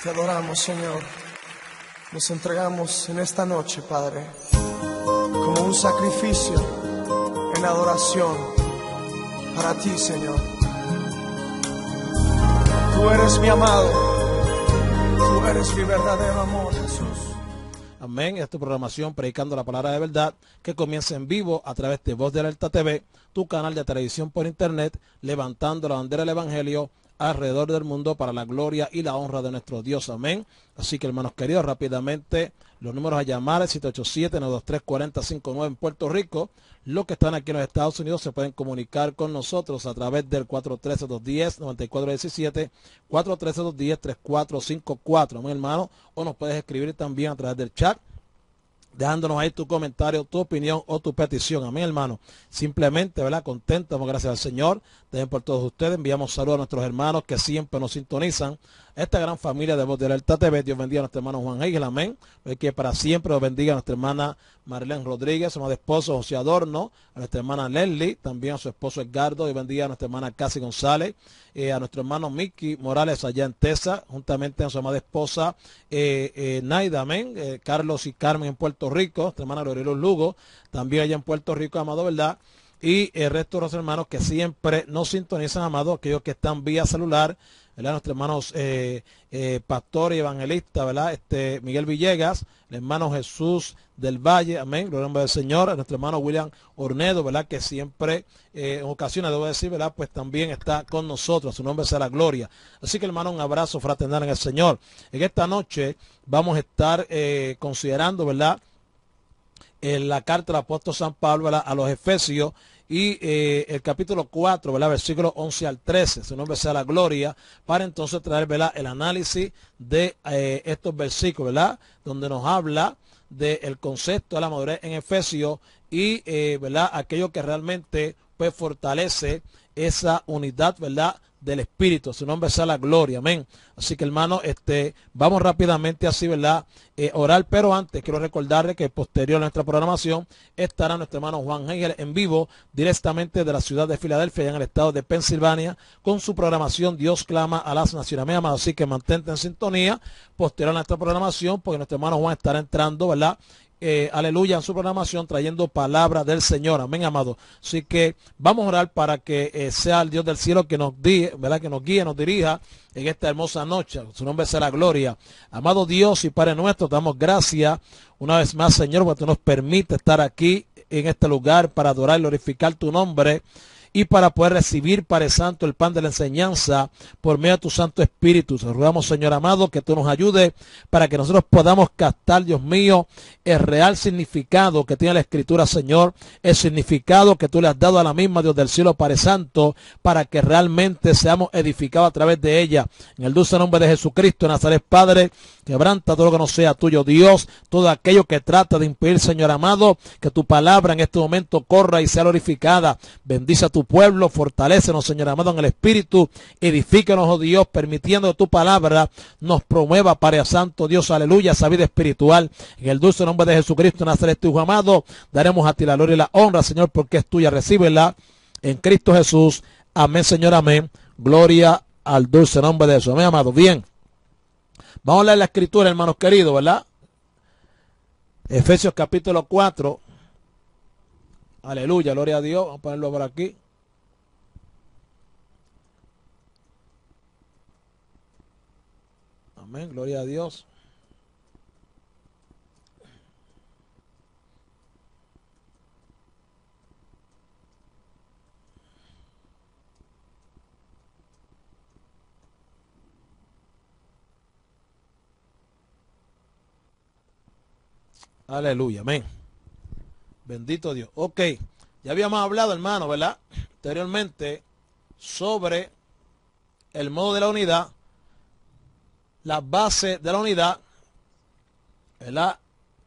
Te adoramos, Señor. Nos entregamos en esta noche, Padre, como un sacrificio en adoración para ti, Señor. Tú eres mi amado, tú eres mi verdadero amor, Jesús. Amén. Esta programación Predicando la Palabra de Verdad, que comienza en vivo a través de Voz de Alerta TV, tu canal de televisión por internet, levantando la bandera del Evangelio alrededor del mundo para la gloria y la honra de nuestro Dios. Amén. Así que, hermanos queridos, rápidamente los números a llamar: 787-923-4059 en Puerto Rico. Los que están aquí en los Estados Unidos se pueden comunicar con nosotros a través del 413-210-9417, 413-210-3454, amén, hermano. O nos puedes escribir también a través del chat, dejándonos ahí tu comentario, tu opinión o tu petición. Amén, hermano. Simplemente, ¿verdad? Contentos, gracias al Señor. También por todos ustedes. Enviamos saludos a nuestros hermanos que siempre nos sintonizan. Esta gran familia de Voz de Alerta TV. Dios bendiga a nuestro hermano Juan Hegel. Amén. Que para siempre nos bendiga a nuestra hermana Marilén Rodríguez, a su amado esposo José Adorno, a nuestra hermana Leslie, también a su esposo Edgardo. Dios bendiga a nuestra hermana Casi González, a nuestro hermano Mickey Morales allá en Tesa, juntamente a su amada esposa Naida, amén, Carlos y Carmen en Puerto Rico, nuestra hermana Gloriola Lugo, también allá en Puerto Rico, amado, ¿verdad? Y el resto de los hermanos que siempre nos sintonizan, amado, aquellos que están vía celular, ¿verdad? Nuestros hermanos pastor y evangelista, ¿verdad? Miguel Villegas, el hermano Jesús del Valle, amén, gloria al nombre del Señor, a nuestro hermano William Ornedo, ¿verdad? Que siempre, en ocasiones, debo decir, ¿verdad? Pues también está con nosotros, a su nombre sea la gloria. Así que, hermano, un abrazo fraternal en el Señor. En esta noche vamos a estar considerando, ¿verdad? La carta del apóstol San Pablo, ¿verdad? A los Efesios, y el capítulo 4, ¿verdad? Versículos 11 al 13, su nombre sea la gloria, para entonces traer, ¿verdad? El análisis de estos versículos, ¿verdad? Donde nos habla del concepto de la madurez en Efesios y, ¿verdad? Aquello que realmente, pues, fortalece esa unidad, ¿verdad? Del Espíritu, su nombre sea la gloria, amén. Así que, hermano, vamos rápidamente así, ¿verdad? Orar, pero antes quiero recordarle que posterior a nuestra programación estará nuestro hermano Juan Hegel en vivo directamente de la ciudad de Filadelfia, en el estado de Pensilvania, con su programación Dios clama a las naciones, amén, amado. Así que mantente en sintonía posterior a nuestra programación, porque nuestro hermano Juan estará entrando, ¿verdad? Aleluya, en su programación, trayendo palabra del Señor, amén, amado. Así que vamos a orar para que sea el Dios del cielo que nos guíe, ¿verdad? Que nos guíe, nos dirija en esta hermosa noche. Su nombre será gloria. Amado Dios y Padre nuestro, te damos gracias una vez más, Señor, porque tú nos permites estar aquí en este lugar para adorar y glorificar tu nombre, y para poder recibir, Padre Santo, el pan de la enseñanza por medio de tu Santo Espíritu. Te rogamos, Señor amado, que tú nos ayudes para que nosotros podamos captar, Dios mío, el real significado que tiene la Escritura, Señor, el significado que tú le has dado a la misma, Dios del cielo, Padre Santo, para que realmente seamos edificados a través de ella. En el dulce nombre de Jesucristo de Nazaret, Padre, quebranta todo lo que no sea tuyo, Dios, todo aquello que trata de impedir, Señor amado, que tu palabra en este momento corra y sea glorificada. Bendice a tu pueblo, fortalécenos, Señor amado, en el Espíritu, edifícanos, oh Dios, permitiendo que tu palabra nos promueva, Padre Santo, Dios, aleluya, esa vida espiritual. En el dulce nombre de Jesucristo, Nazaret, tu Hijo amado, daremos a ti la gloria y la honra, Señor, porque es tuya. Recíbela en Cristo Jesús. Amén, Señor, amén. Gloria al dulce nombre de Jesús. Amén, amado. Bien, vamos a leer la Escritura, hermanos queridos, ¿verdad? Efesios capítulo 4. Aleluya, gloria a Dios. Vamos a ponerlo por aquí. Amén, gloria a Dios. Aleluya, amén. Bendito Dios. Ok, ya habíamos hablado, hermano, ¿verdad? Anteriormente sobre el modo de la unidad, las bases de la unidad, ¿verdad?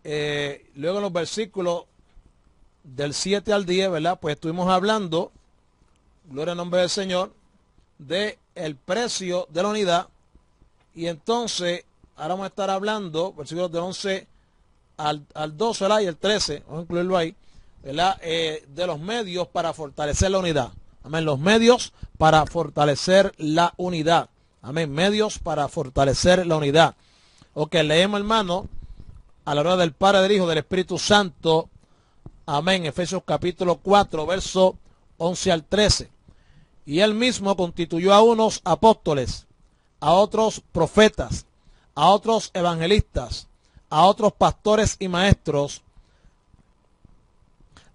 Luego en los versículos del 7 al 10, ¿verdad? Pues estuvimos hablando, gloria al nombre del Señor, de el precio de la unidad. Y entonces, ahora vamos a estar hablando, versículos del 11 al 12, ¿verdad? Y el 13, vamos a incluirlo ahí, ¿verdad? De los medios para fortalecer la unidad. Amén, los medios para fortalecer la unidad. Amén. Medios para fortalecer la unidad. Ok, leemos, hermano, a la hora del Padre, del Hijo, del Espíritu Santo. Amén. Efesios capítulo 4, verso 11 al 13. Y él mismo constituyó a unos apóstoles, a otros profetas, a otros evangelistas, a otros pastores y maestros,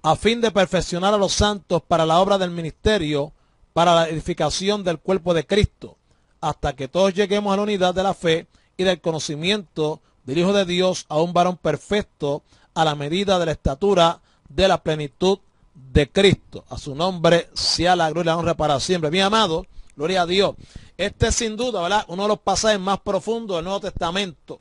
a fin de perfeccionar a los santos para la obra del ministerio, para la edificación del cuerpo de Cristo, hasta que todos lleguemos a la unidad de la fe y del conocimiento del Hijo de Dios, a un varón perfecto, a la medida de la estatura de la plenitud de Cristo. A su nombre sea la gloria y la honra para siempre. Bien amado, gloria a Dios. Este es sin duda, ¿verdad?, uno de los pasajes más profundos del Nuevo Testamento.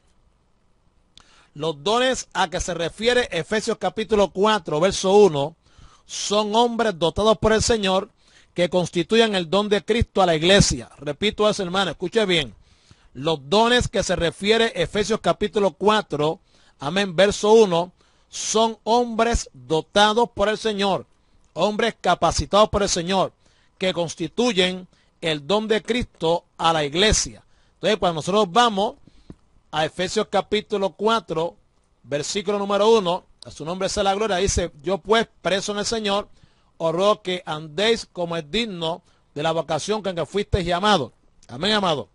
Los dones a que se refiere Efesios capítulo 4, verso 1, son hombres dotados por el Señor que constituyen el don de Cristo a la iglesia. Repito eso, hermano, escuche bien. Los dones que se refiere Efesios capítulo 4, amén, verso 1, son hombres dotados por el Señor, hombres capacitados por el Señor, que constituyen el don de Cristo a la iglesia. Entonces, cuando nosotros vamos a Efesios capítulo 4, versículo número 1, a su nombre sea la gloria, dice: yo pues, preso en el Señor, os ruego que andéis como es digno de la vocación con que fuisteis llamados. Amén, amado.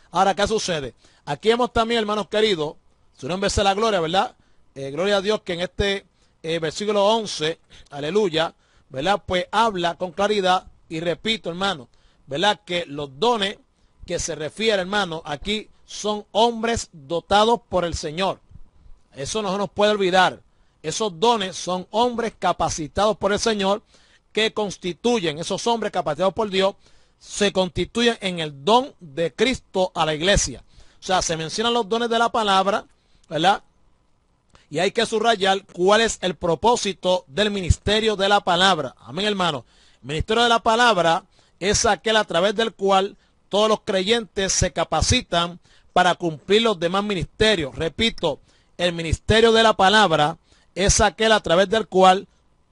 Ahora, ¿qué sucede? Aquí hemos también, hermanos queridos, su nombre sea la gloria, ¿verdad? Gloria a Dios que en este versículo 11, aleluya, ¿verdad? Pues habla con claridad y repito, hermano, ¿verdad? Que los dones que se refiere, hermano, aquí son hombres dotados por el Señor. Eso no se nos puede olvidar. Esos dones son hombres capacitados por el Señor que constituyen, esos hombres capacitados por Dios, se constituyen en el don de Cristo a la iglesia. O sea, se mencionan los dones de la palabra, ¿verdad? Y hay que subrayar cuál es el propósito del ministerio de la palabra. Amén, hermano. El ministerio de la palabra es aquel a través del cual todos los creyentes se capacitan para cumplir los demás ministerios. Repito, el ministerio de la palabra es aquel a través del cual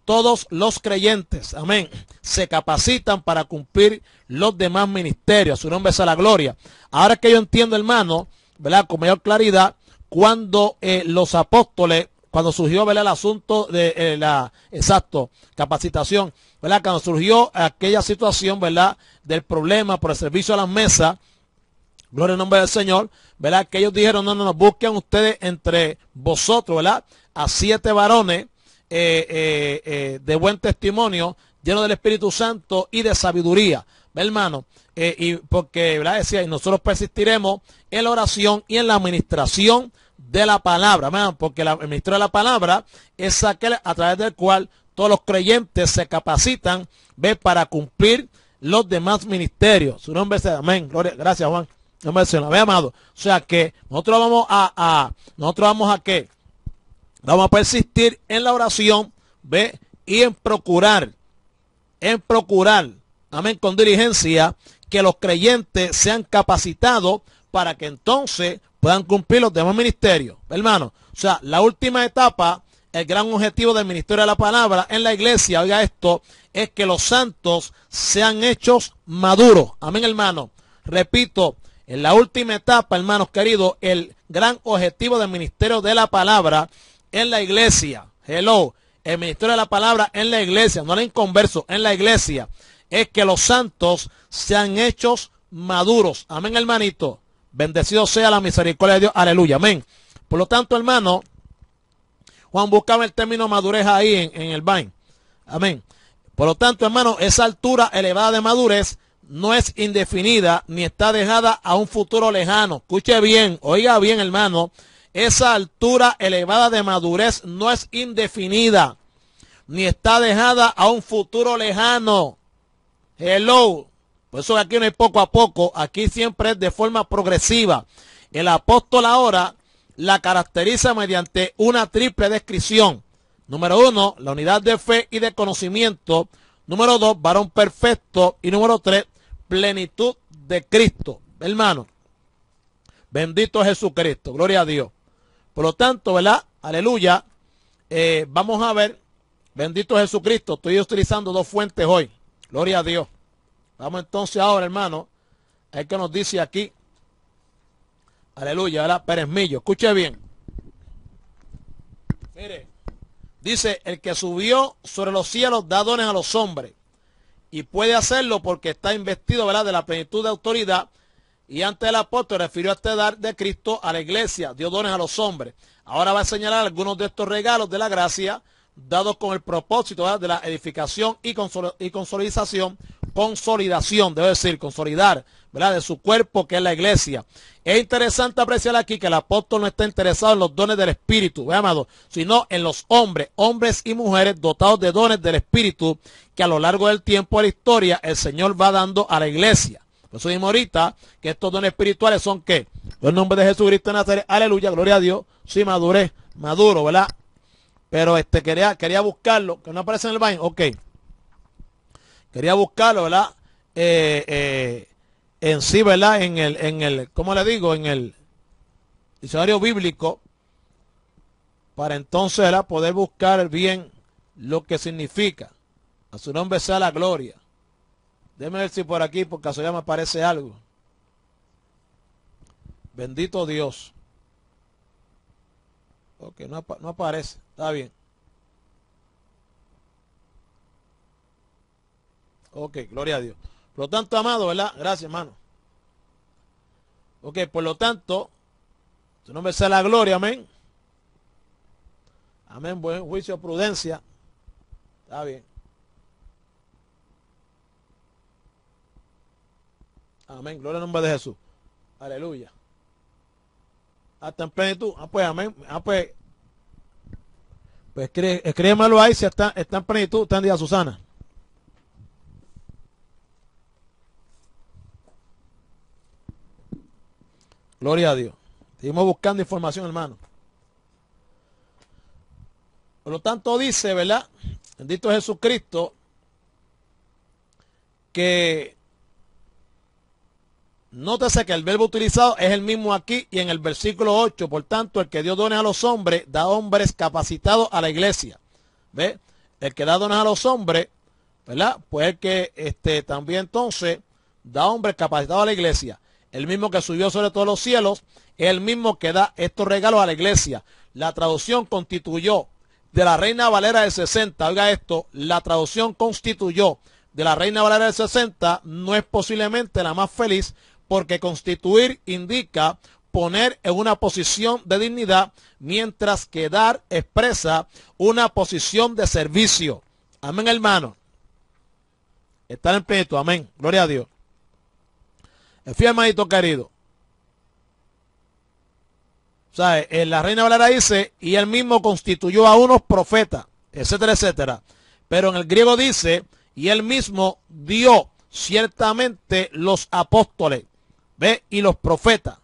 todos los creyentes, amén, se capacitan para cumplir los demás ministerios. Su nombre sea la gloria. Ahora que yo entiendo, hermano, ¿verdad?, con mayor claridad, cuando los apóstoles, cuando surgió, ¿verdad?, el asunto de capacitación, ¿verdad?, cuando surgió aquella situación, ¿verdad?, del problema por el servicio a las mesas, gloria al nombre del Señor, ¿verdad?, que ellos dijeron: no, busquen ustedes entre vosotros, ¿verdad?, a 7 varones de buen testimonio, llenos del Espíritu Santo y de sabiduría, ¿ve, hermano? Y porque, ¿verdad?, decía: y nosotros persistiremos en la oración y en la administración de la palabra, ¿verdad?, porque el ministerio de la palabra es aquel a través del cual todos los creyentes se capacitan, ¿ve?, para cumplir los demás ministerios. Su nombre sea, amén, gloria, gracias, Juan. No me ve, amado. O sea que nosotros vamos a ¿qué? Vamos a persistir en la oración, ¿ve?, y en procurar, amén, con diligencia, que los creyentes sean capacitados para que entonces puedan cumplir los demás ministerios, hermano. O sea, la última etapa, el gran objetivo del ministerio de la palabra en la iglesia, oiga esto, es que los santos sean hechos maduros. Amén, hermano. Repito, en la última etapa, hermanos queridos, el gran objetivo del ministerio de la palabra en la iglesia, hello, el ministerio de la palabra en la iglesia, no el inconverso, en la iglesia, es que los santos sean hechos maduros. Amén, hermanito. Bendecido sea la misericordia de Dios. Aleluya, amén. Por lo tanto, hermano, Juan buscaba el término madurez ahí en el Vine. Amén. Por lo tanto, hermano, esa altura elevada de madurez no es indefinida ni está dejada a un futuro lejano. Escuche bien, oiga bien, hermano. Esa altura elevada de madurez no es indefinida ni está dejada a un futuro lejano. Hello. Por eso aquí no hay poco a poco, aquí siempre es de forma progresiva. El apóstol ahora la caracteriza mediante una triple descripción. Número 1, la unidad de fe y de conocimiento. Número 2, varón perfecto. Y número 3, plenitud de Cristo. Hermano, bendito es Jesucristo, gloria a Dios. Por lo tanto, ¿verdad? Aleluya. Vamos a ver, bendito es Jesucristo. Estoy utilizando 2 fuentes hoy, gloria a Dios. Vamos entonces ahora, hermano, Es que nos dice aquí, aleluya, ¿verdad? Pérez Millo, escuche bien. Mire, dice, el que subió sobre los cielos da dones a los hombres. Y puede hacerlo porque está investido, ¿verdad?, de la plenitud de autoridad. Y antes el apóstol refirió a este dar de Cristo a la iglesia, dio dones a los hombres. Ahora va a señalar algunos de estos regalos de la gracia, dados con el propósito, ¿verdad?, de la edificación y consolidación, debo decir, consolidar, ¿verdad?, de su cuerpo, que es la iglesia. Es interesante apreciar aquí que el apóstol no está interesado en los dones del Espíritu, ¿ve, amado?, sino en los hombres y mujeres dotados de dones del Espíritu, que a lo largo del tiempo de la historia el Señor va dando a la iglesia. Por eso mismo ahorita que estos dones espirituales son ¿qué? En nombre de Jesucristo de Nazaret, aleluya, gloria a Dios. Sí, maduro, ¿verdad? Pero quería buscarlo, que no aparece en el baño, ok. Quería buscarlo, ¿verdad? En sí, ¿verdad? En el, ¿cómo le digo? En el diccionario bíblico, para entonces, ¿verdad?, poder buscar bien lo que significa. A su nombre sea la gloria. Déjeme ver si por aquí, por casualidad, me aparece algo. Bendito Dios. Ok, no aparece. Está bien. Ok, gloria a Dios. Por lo tanto, amado, ¿verdad? Gracias, hermano. Ok, por lo tanto, su nombre sea la gloria, amén. Amén, buen juicio, prudencia. Está bien. Amén, gloria al nombre de Jesús. Aleluya. Hasta en plenitud. Pues, amén. Pues escríbemelo ahí si está en plenitud. Está en día, Susana. Gloria a Dios. Seguimos buscando información, hermano. Por lo tanto dice, ¿verdad?, bendito Jesucristo, que nótese que el verbo utilizado es el mismo aquí y en el versículo 8. Por tanto, el que dio dones a los hombres, da hombres capacitados a la iglesia. ¿Ve? El que da dones a los hombres, ¿verdad?, pues el que también entonces da hombres capacitados a la iglesia. El mismo que subió sobre todos los cielos es el mismo que da estos regalos a la iglesia. La traducción constituyó de la Reina Valera del 60. Oiga esto, la traducción constituyó de la Reina Valera del 60 no es posiblemente la más feliz, porque constituir indica poner en una posición de dignidad, mientras que dar expresa una posición de servicio. Amén, hermano. Estar en plenitud, amén. Gloria a Dios. Fíjate, hermanito querido. O sea, la Reina Valera dice, y él mismo constituyó a unos profetas, etcétera, etcétera. Pero en el griego dice, y él mismo dio ciertamente los apóstoles, ¿ve?, y los profetas.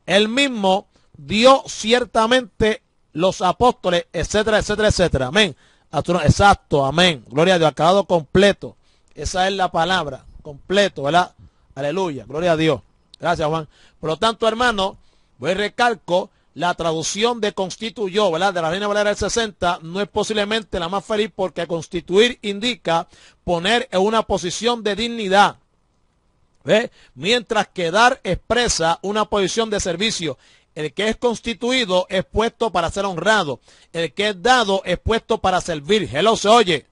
Él mismo dio ciertamente los apóstoles, etcétera, etcétera, etcétera. Amén. Exacto, amén. Gloria a Dios, acabado completo. Esa es la palabra, completo, ¿verdad? Aleluya, gloria a Dios. Gracias, Juan. Por lo tanto, hermano, voy a recalco, la traducción de constituyó, ¿verdad?, de la Reina Valera del 60, no es posiblemente la más feliz, porque constituir indica poner en una posición de dignidad, ¿ve?, mientras que dar expresa una posición de servicio. El que es constituido es puesto para ser honrado. El que es dado es puesto para servir. Hello, se oye.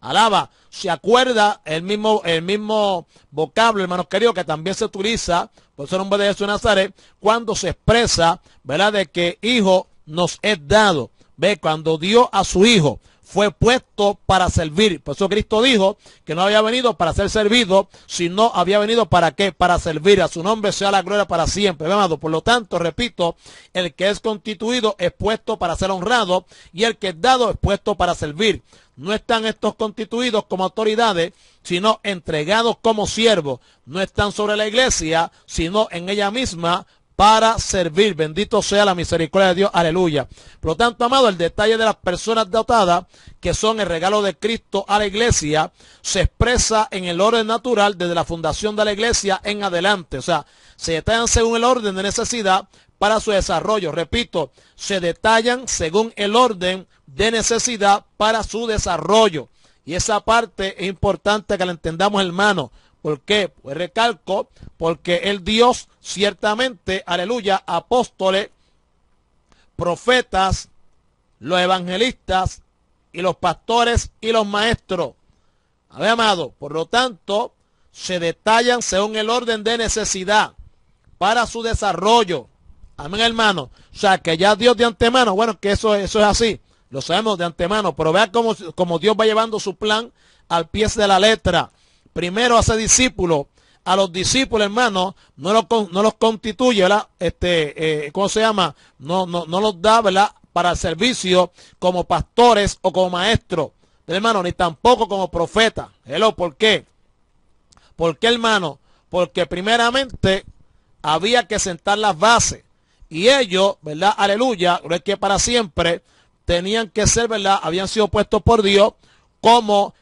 Alaba. Se acuerda el mismo vocablo, hermanos queridos, que también se utiliza, por eso el nombre de Jesús de Nazaret, cuando se expresa, ¿verdad?, de que hijo nos es dado. Ve, cuando dio a su hijo, fue puesto para servir. Por eso Cristo dijo que no había venido para ser servido, sino había venido para qué, para servir. A su nombre sea la gloria para siempre. Amado. Por lo tanto, repito, el que es constituido es puesto para ser honrado, y el que es dado es puesto para servir. No están estos constituidos como autoridades, sino entregados como siervos. No están sobre la iglesia, sino en ella misma, para servir. Bendito sea la misericordia de Dios. Aleluya. Por lo tanto, amado, el detalle de las personas dotadas, que son el regalo de Cristo a la iglesia, se expresa en el orden natural desde la fundación de la iglesia en adelante. O sea, se detallan según el orden de necesidad para su desarrollo. Repito, se detallan según el orden de necesidad para su desarrollo. Y esa parte es importante que la entendamos, hermano, ¿Por qué? Pues recalco, porque el Dios ciertamente, aleluya, apóstoles, profetas, los evangelistas y los pastores y los maestros. A ver, amado, por lo tanto, se detallan según el orden de necesidad para su desarrollo. Amén, hermano. O sea, que ya Dios de antemano, bueno, que eso es así, lo sabemos de antemano, pero vea cómo Dios va llevando su plan al pie de la letra. Primero hace discípulos. A los discípulos, hermano, no los constituye, ¿verdad? ¿Cómo se llama? No los da, ¿verdad? Para el servicio como pastores o como maestros, hermano, ni tampoco como profetas. ¿Por qué? ¿Por qué, hermano? Porque primeramente había que sentar las bases. Y ellos, ¿verdad? Aleluya, no es que para siempre tenían que ser, ¿verdad? Habían sido puestos por Dios como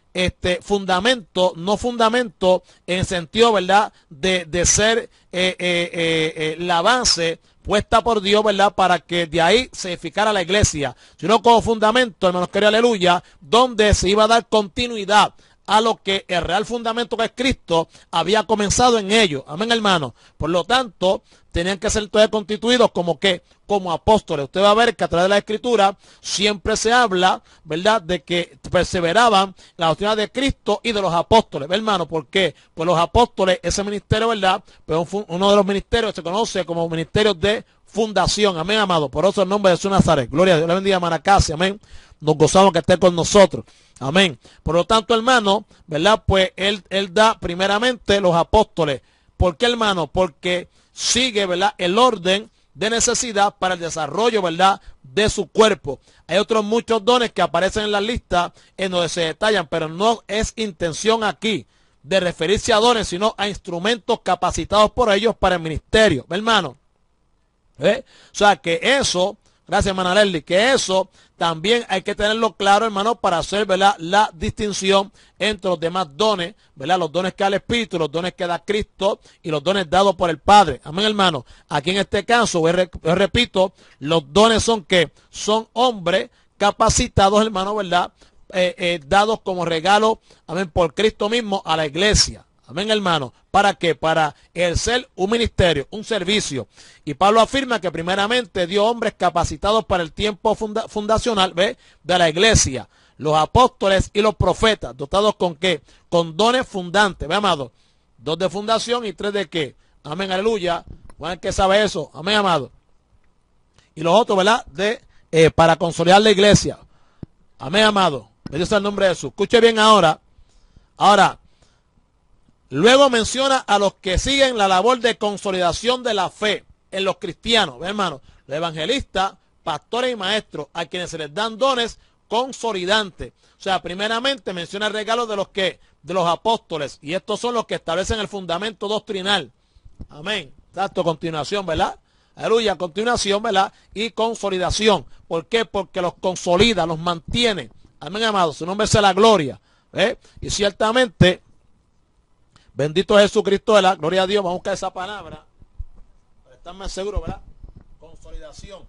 fundamento, no fundamento en el sentido, ¿verdad? De ser la base puesta por Dios, ¿verdad? Para que de ahí se edificara la iglesia, sino como fundamento, hermanos queridos, aleluya, donde se iba a dar continuidad a lo que el real fundamento que es Cristo había comenzado en ellos. Amén, hermano. Por lo tanto, tenían que ser todos constituidos como que, como apóstoles. Usted va a ver que a través de la Escritura siempre se habla, ¿verdad?, de que perseveraban la doctrina de Cristo y de los apóstoles. Hermano, ¿por qué? Pues los apóstoles, ese ministerio, ¿verdad?, pues uno de los ministerios se conoce como ministerios de fundación. Amén, amado. Por eso el nombre de Jesús Nazaret. Gloria a Dios. Le bendiga, Maracasi. Amén. Nos gozamos que esté con nosotros. Amén. Por lo tanto, hermano, ¿verdad? Pues él da primeramente los apóstoles. ¿Por qué, hermano? Porque sigue, ¿verdad?, el orden de necesidad para el desarrollo, ¿verdad?, de su cuerpo. Hay otros muchos dones que aparecen en la lista en donde se detallan, pero no es intención aquí de referirse a dones, sino a instrumentos capacitados por ellos para el ministerio. Hermano. O sea que eso, gracias, hermana Leslie, que eso también hay que tenerlo claro, hermano, para hacer, ¿verdad?, la distinción entre los demás dones, ¿verdad?, los dones que da el Espíritu, los dones que da Cristo y los dones dados por el Padre. Amén, hermano. Aquí en este caso, yo repito, los dones son que son hombres capacitados, hermano, ¿verdad?, dados como regalo, amén, por Cristo mismo a la iglesia. Amén, hermano. ¿Para qué? Para ejercer un ministerio, un servicio. Y Pablo afirma que primeramente dio hombres capacitados para el tiempo fundacional, ¿ve?, de la iglesia. Los apóstoles y los profetas, dotados con qué? Con dones fundantes, ¿ve, amado? 2 de fundación y 3 de qué. Amén, aleluya. Juan, que sabe eso. Amén, amado. Y los otros, ¿verdad?, para consolidar la iglesia. Amén, amado. Bendito sea el nombre de Jesús. Escuche bien ahora. Luego menciona a los que siguen la labor de consolidación de la fe en los cristianos, ¿ve, hermano? Los evangelistas, pastores y maestros, a quienes se les dan dones consolidantes. O sea, primeramente menciona el regalo de los apóstoles, y estos son los que establecen el fundamento doctrinal. Amén. Exacto, continuación, ¿verdad? Aleluya, continuación, ¿verdad? Y consolidación. ¿Por qué? Porque los consolida, los mantiene. Amén, amado. Su nombre sea la gloria. Y ciertamente, bendito es Jesucristo, ¿verdad? Gloria a Dios. Vamos a buscar esa palabra para estar más seguros, ¿verdad? Consolidación.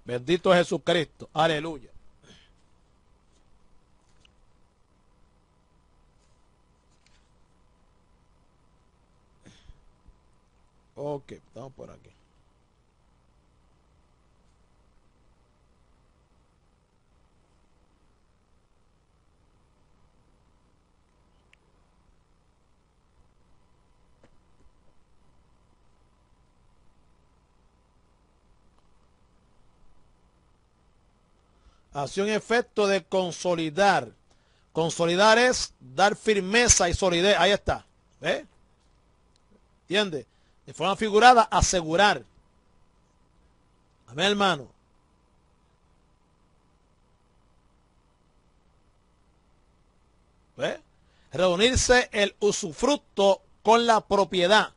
Bendito es Jesucristo. Aleluya. Ok, estamos por aquí. Acción y efecto de consolidar. Consolidar es dar firmeza y solidez. Ahí está. ¿Ve? ¿Entiende? De forma figurada, asegurar. Amén, hermano. ¿Ve? Reunirse el usufructo con la propiedad.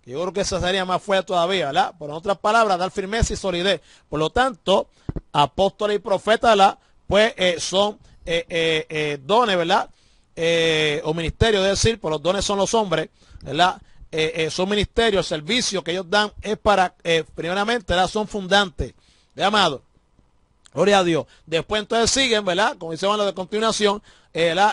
Yo creo que eso sería más fuerte todavía, ¿verdad? Por otras palabras, dar firmeza y solidez. Por lo tanto, apóstoles y profetas, ¿verdad?, pues son dones, ¿verdad? O ministerios, es decir, por los dones son los hombres, ¿verdad? Son ministerios, servicios que ellos dan es para, primeramente, ¿verdad?, son fundantes. ¿Ve, amado? Gloria a Dios. Después entonces siguen, ¿verdad? Como dice lo de continuación,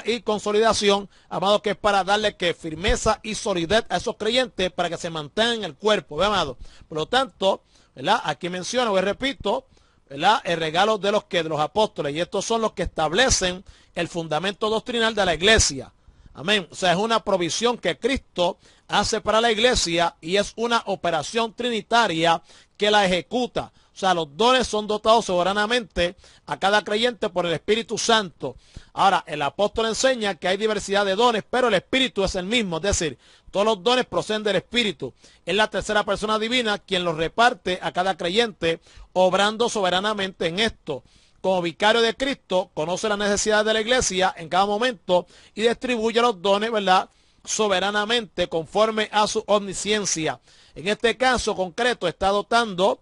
y consolidación, amado, que es para darle que firmeza y solidez a esos creyentes para que se mantengan en el cuerpo, ¿ve, amado? Por lo tanto, ¿verdad? Aquí menciono, y repito, ¿verdad? El regalo de los apóstoles, y estos son los que establecen el fundamento doctrinal de la iglesia. Amén. O sea, es una provisión que Cristo hace para la iglesia y es una operación trinitaria que la ejecuta. O sea, los dones son dotados soberanamente a cada creyente por el Espíritu Santo. Ahora, el apóstol enseña que hay diversidad de dones, pero el Espíritu es el mismo. Es decir, todos los dones proceden del Espíritu. Es la tercera persona divina quien los reparte a cada creyente, obrando soberanamente en esto. Como vicario de Cristo, conoce las necesidades de la iglesia en cada momento y distribuye los dones, ¿verdad?, soberanamente conforme a su omnisciencia. En este caso concreto está dotando,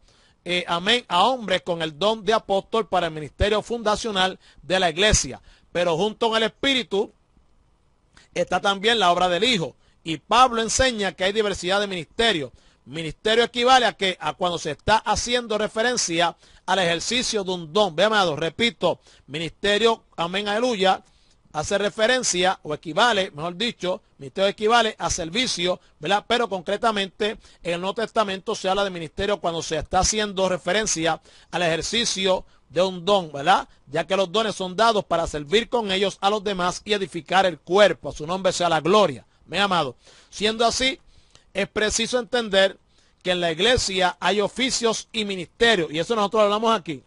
amén, a hombres con el don de apóstol para el ministerio fundacional de la iglesia. Pero junto con el Espíritu está también la obra del Hijo. Y Pablo enseña que hay diversidad de ministerios. Ministerio equivale a cuando se está haciendo referencia al ejercicio de un don. Ve, amado, repito, ministerio, amén, aleluya, hace referencia, o equivale, mejor dicho, ministerio equivale a servicio, ¿verdad? Pero concretamente en el Nuevo Testamento se habla de ministerio cuando se está haciendo referencia al ejercicio de un don, ¿verdad? Ya que los dones son dados para servir con ellos a los demás y edificar el cuerpo. A su nombre sea la gloria, mi amado. Siendo así, es preciso entender que en la iglesia hay oficios y ministerios, y eso nosotros hablamos aquí.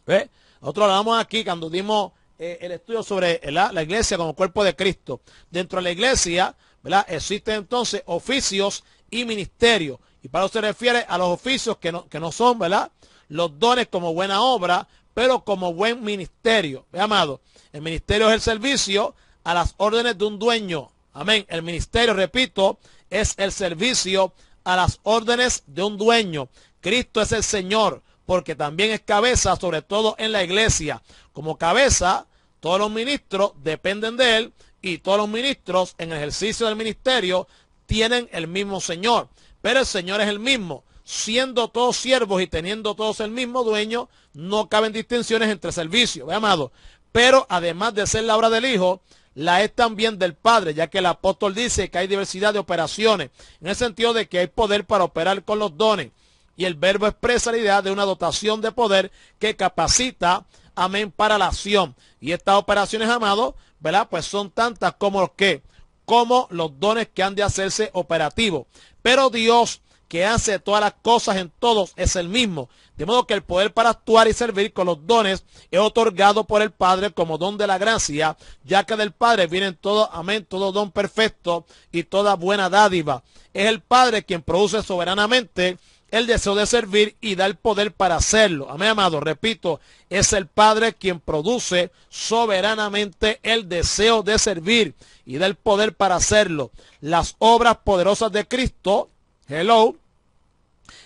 ¿Ve? Nosotros hablamos aquí cuando dimos el estudio sobre la iglesia como cuerpo de Cristo. Dentro de la iglesia, ¿verdad?, existen entonces oficios y ministerios. Y para eso se refiere a los oficios que no son, ¿verdad?, los dones como buena obra, pero como buen ministerio. ¿Ve, amado? El ministerio es el servicio a las órdenes de un dueño. Amén. El ministerio, repito, es el servicio a las órdenes de un dueño. Cristo es el Señor, porque también es cabeza, sobre todo en la iglesia. Como cabeza, todos los ministros dependen de él y todos los ministros en el ejercicio del ministerio tienen el mismo Señor. Pero el Señor es el mismo. Siendo todos siervos y teniendo todos el mismo dueño, no caben distinciones entre servicios, ¿ve, amado? Pero además de ser la obra del Hijo, la es también del Padre, ya que el apóstol dice que hay diversidad de operaciones, en el sentido de que hay poder para operar con los dones. Y el verbo expresa la idea de una dotación de poder que capacita, amén, para la acción. Y estas operaciones, amados, ¿verdad?, pues son tantas como los dones que han de hacerse operativos. Pero Dios, que hace todas las cosas en todos, es el mismo. De modo que el poder para actuar y servir con los dones es otorgado por el Padre como don de la gracia, ya que del Padre vienen todo, amén, todo don perfecto y toda buena dádiva. Es el Padre quien produce soberanamente el deseo de servir y da el poder para hacerlo. Amén, amado. Repito, es el Padre quien produce soberanamente el deseo de servir y da el poder para hacerlo. Las obras poderosas de Cristo,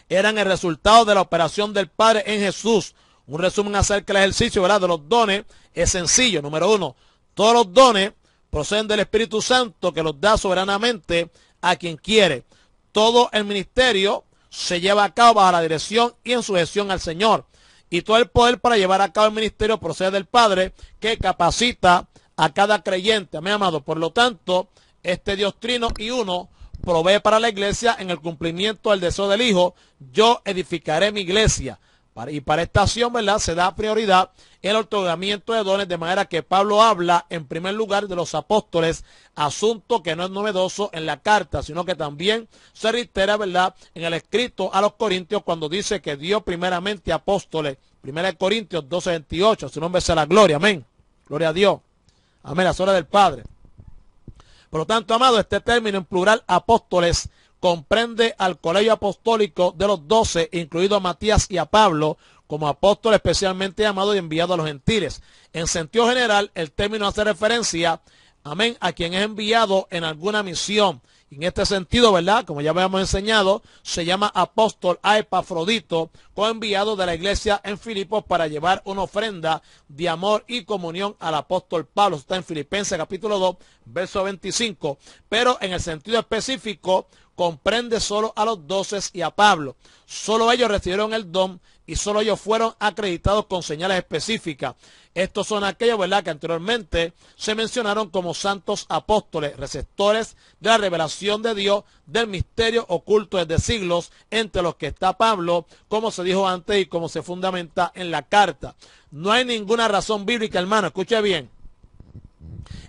eran el resultado de la operación del Padre en Jesús. Un resumen acerca del ejercicio, ¿verdad?, de los dones es sencillo. Número uno, todos los dones proceden del Espíritu Santo que los da soberanamente a quien quiere. Todo el ministerio se lleva a cabo bajo la dirección y en sujeción al Señor. Y todo el poder para llevar a cabo el ministerio procede del Padre que capacita a cada creyente. Amén, amado. Por lo tanto, este Dios trino y uno provee para la iglesia en el cumplimiento del deseo del Hijo. Yo edificaré mi iglesia. Y para esta acción, ¿verdad?, se da prioridad el otorgamiento de dones, de manera que Pablo habla en primer lugar de los apóstoles, asunto que no es novedoso en la carta, sino que también se reitera, ¿verdad?, en el escrito a los Corintios cuando dice que dio primeramente apóstoles. 1 Corintios 12:28, su nombre sea la gloria, amén. Gloria a Dios. Amén, las horas del Padre. Por lo tanto, amado, este término en plural, apóstoles, comprende al colegio apostólico de los 12, incluido a Matías y a Pablo, como apóstol especialmente llamado y enviado a los gentiles. En sentido general, el término hace referencia, amén, a quien es enviado en alguna misión. En este sentido, ¿verdad?, como ya habíamos enseñado, se llama apóstol a Epafrodito, coenviado de la iglesia en Filipos para llevar una ofrenda de amor y comunión al apóstol Pablo. Está en Filipenses capítulo 2, verso 25. Pero en el sentido específico, comprende solo a los 12 y a Pablo. Solo ellos recibieron el don y solo ellos fueron acreditados con señales específicas. Estos son aquellos, ¿verdad?, que anteriormente se mencionaron como santos apóstoles, receptores de la revelación de Dios, del misterio oculto desde siglos, entre los que está Pablo, como se dijo antes y como se fundamenta en la carta. No hay ninguna razón bíblica, hermano, escuche bien,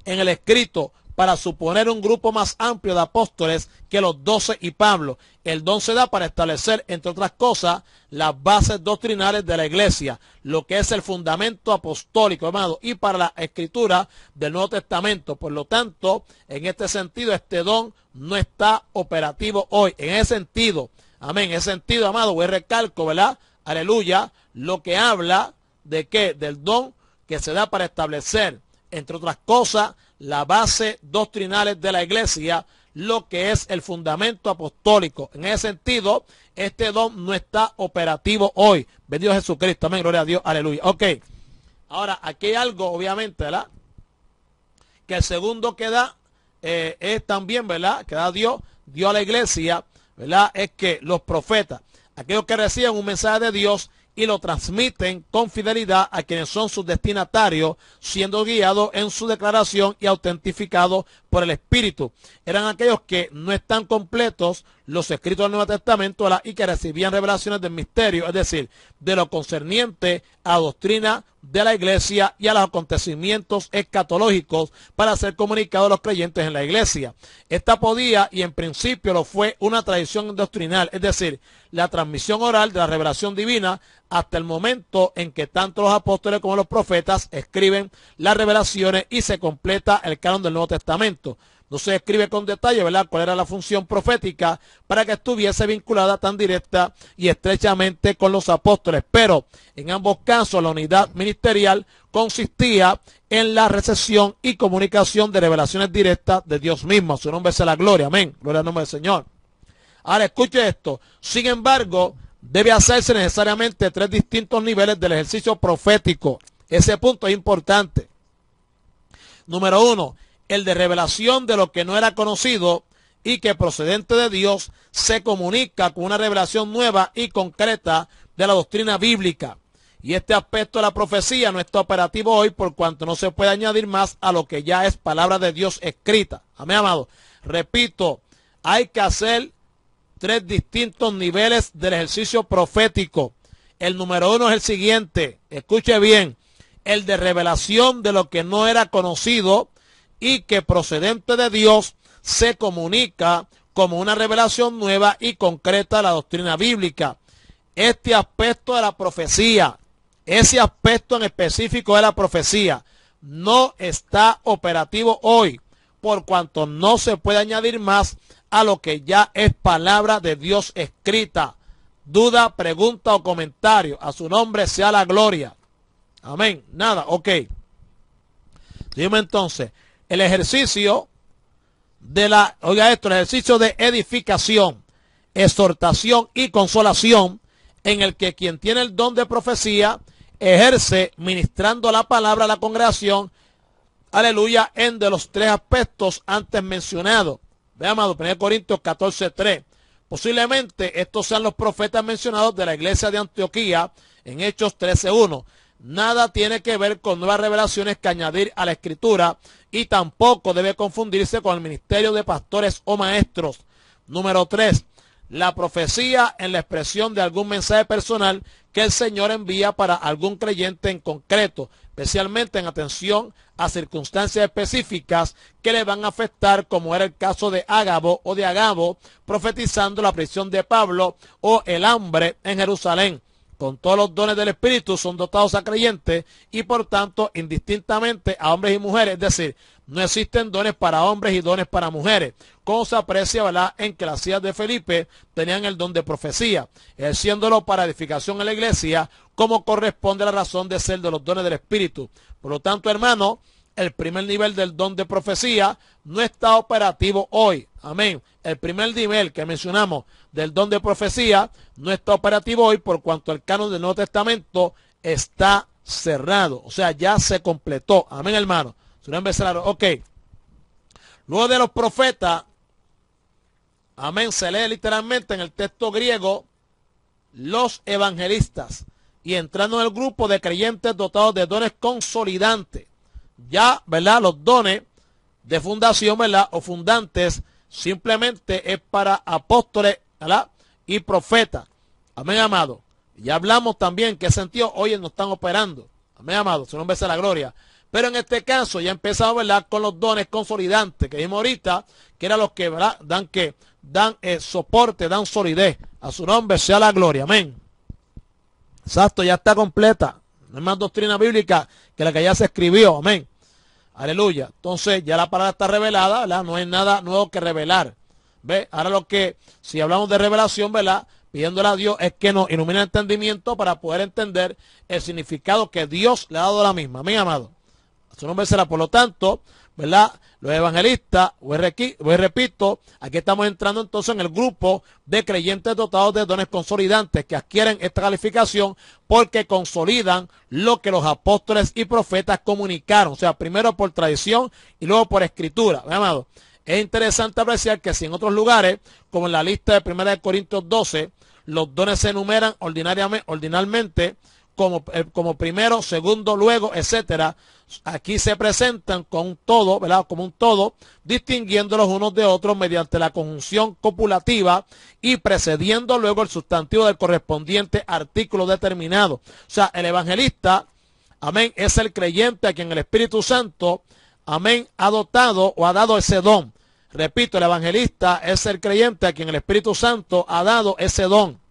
en el escrito para suponer un grupo más amplio de apóstoles que los 12 y Pablo. El don se da para establecer, entre otras cosas, las bases doctrinales de la iglesia, lo que es el fundamento apostólico, hermano, y para la escritura del Nuevo Testamento. Por lo tanto, en este sentido, este don no está operativo hoy. En ese sentido, amén, en ese sentido, amado, voy a recalco, ¿verdad? Aleluya, lo que habla de qué, del don que se da para establecer, entre otras cosas, la base doctrinales de la iglesia, lo que es el fundamento apostólico. En ese sentido, este don no está operativo hoy. Bendito Jesucristo, amén, gloria a Dios, aleluya. Ok, ahora aquí hay algo, obviamente, ¿verdad? Que el segundo que da es también, ¿verdad? Que da Dios a la iglesia, ¿verdad? Es que los profetas, aquellos que reciben un mensaje de Dios y lo transmiten con fidelidad a quienes son sus destinatarios, siendo guiados en su declaración y autentificados por el Espíritu. Eran aquellos que no están completos los escritos del Nuevo Testamento, ¿verdad?, y que recibían revelaciones del misterio, es decir, de lo concerniente a la doctrina de la iglesia y a los acontecimientos escatológicos para ser comunicados a los creyentes en la iglesia. Esta podía, y en principio lo fue, una tradición doctrinal, es decir, la transmisión oral de la revelación divina hasta el momento en que tanto los apóstoles como los profetas escriben las revelaciones y se completa el canon del Nuevo Testamento. No se escribe con detalle, ¿verdad?, cuál era la función profética para que estuviese vinculada tan directa y estrechamente con los apóstoles, pero en ambos casos la unidad ministerial consistía en la recepción y comunicación de revelaciones directas de Dios mismo. A su nombre sea la gloria, amén, gloria al nombre del Señor. Ahora escuche esto, sin embargo, debe hacerse necesariamente 3 distintos niveles del ejercicio profético. Ese punto es importante. Número 1, el de revelación de lo que no era conocido y que procedente de Dios se comunica con una revelación nueva y concreta de la doctrina bíblica. Y este aspecto de la profecía no está operativo hoy por cuanto no se puede añadir más a lo que ya es palabra de Dios escrita. Amén, amado. Repito, hay que hacer 3 distintos niveles del ejercicio profético. El número 1 es el siguiente, escuche bien, el de revelación de lo que no era conocido y que procedente de Dios se comunica como una revelación nueva y concreta de la doctrina bíblica. Este aspecto de la profecía, ese aspecto en específico de la profecía, no está operativo hoy, por cuanto no se puede añadir más a lo que ya es palabra de Dios escrita. Duda, pregunta o comentario, a su nombre sea la gloria. Amén. Nada, ok. Dime entonces, el ejercicio de la, oiga esto, el ejercicio de edificación, exhortación y consolación, en el que quien tiene el don de profecía ejerce ministrando la palabra a la congregación, aleluya, en de los 3 aspectos antes mencionados. Veamos, 1 Corintios 14:3. Posiblemente estos sean los profetas mencionados de la iglesia de Antioquía en Hechos 13:1. Nada tiene que ver con nuevas revelaciones que añadir a la escritura y tampoco debe confundirse con el ministerio de pastores o maestros. Número 3. La profecía en la expresión de algún mensaje personal que el Señor envía para algún creyente en concreto, especialmente en atención a circunstancias específicas que le van a afectar, como era el caso de Ágabo o de Agabo, profetizando la prisión de Pablo o el hambre en Jerusalén. Con todos los dones del Espíritu son dotados a creyentes y por tanto indistintamente a hombres y mujeres, es decir, no existen dones para hombres y dones para mujeres, como se aprecia, ¿verdad?, en que las hijas de Felipe tenían el don de profecía, ejerciéndolo para edificación en la iglesia, como corresponde a la razón de ser de los dones del Espíritu. Por lo tanto, hermano, el primer nivel del don de profecía no está operativo hoy. Amén. El primer nivel que mencionamos del don de profecía no está operativo hoy por cuanto el canon del Nuevo Testamento está cerrado. O sea, ya se completó. Amén, hermano. Ok. Luego de los profetas, amén, se lee literalmente en el texto griego, los evangelistas, y entrando en el grupo de creyentes dotados de dones consolidantes. Ya, ¿verdad? Los dones de fundación, ¿verdad? O fundantes, simplemente es para apóstoles, ¿verdad? Y profetas. Amén, amado. Ya hablamos también qué sentido hoy nos están operando. Amén, amado. Su nombre sea la gloria. Pero en este caso ya empezamos, ¿verdad? Con los dones consolidantes que dijimos ahorita, que eran los que, ¿verdad? Dan soporte, dan solidez. A su nombre sea la gloria. Amén. Exacto, ya está completa. No hay más doctrina bíblica que la que ya se escribió. Amén. Aleluya. Entonces ya la palabra está revelada, ¿verdad? No hay nada nuevo que revelar. ¿Ve? Ahora si hablamos de revelación, ¿verdad? Pidiéndole a Dios es que nos ilumine el entendimiento para poder entender el significado que Dios le ha dado a la misma. Amén, amado. A su nombre será. Por lo tanto, ¿verdad? Los evangelistas, hoy repito, aquí estamos entrando entonces en el grupo de creyentes dotados de dones consolidantes que adquieren esta calificación porque consolidan lo que los apóstoles y profetas comunicaron. O sea, primero por tradición y luego por escritura. ¿Ve, amado? Es interesante apreciar que si en otros lugares, como en la lista de 1 Corintios 12, los dones se enumeran ordinalmente como primero, segundo, luego, etcétera, aquí se presentan con un todo, ¿verdad? Como un todo, distinguiéndolos unos de otros mediante la conjunción copulativa y precediendo luego el sustantivo del correspondiente artículo determinado. O sea, el evangelista, amén, es el creyente a quien el Espíritu Santo, amén, ha dotado o ha dado ese don. Repito, el evangelista es el creyente a quien el Espíritu Santo ha dado ese don.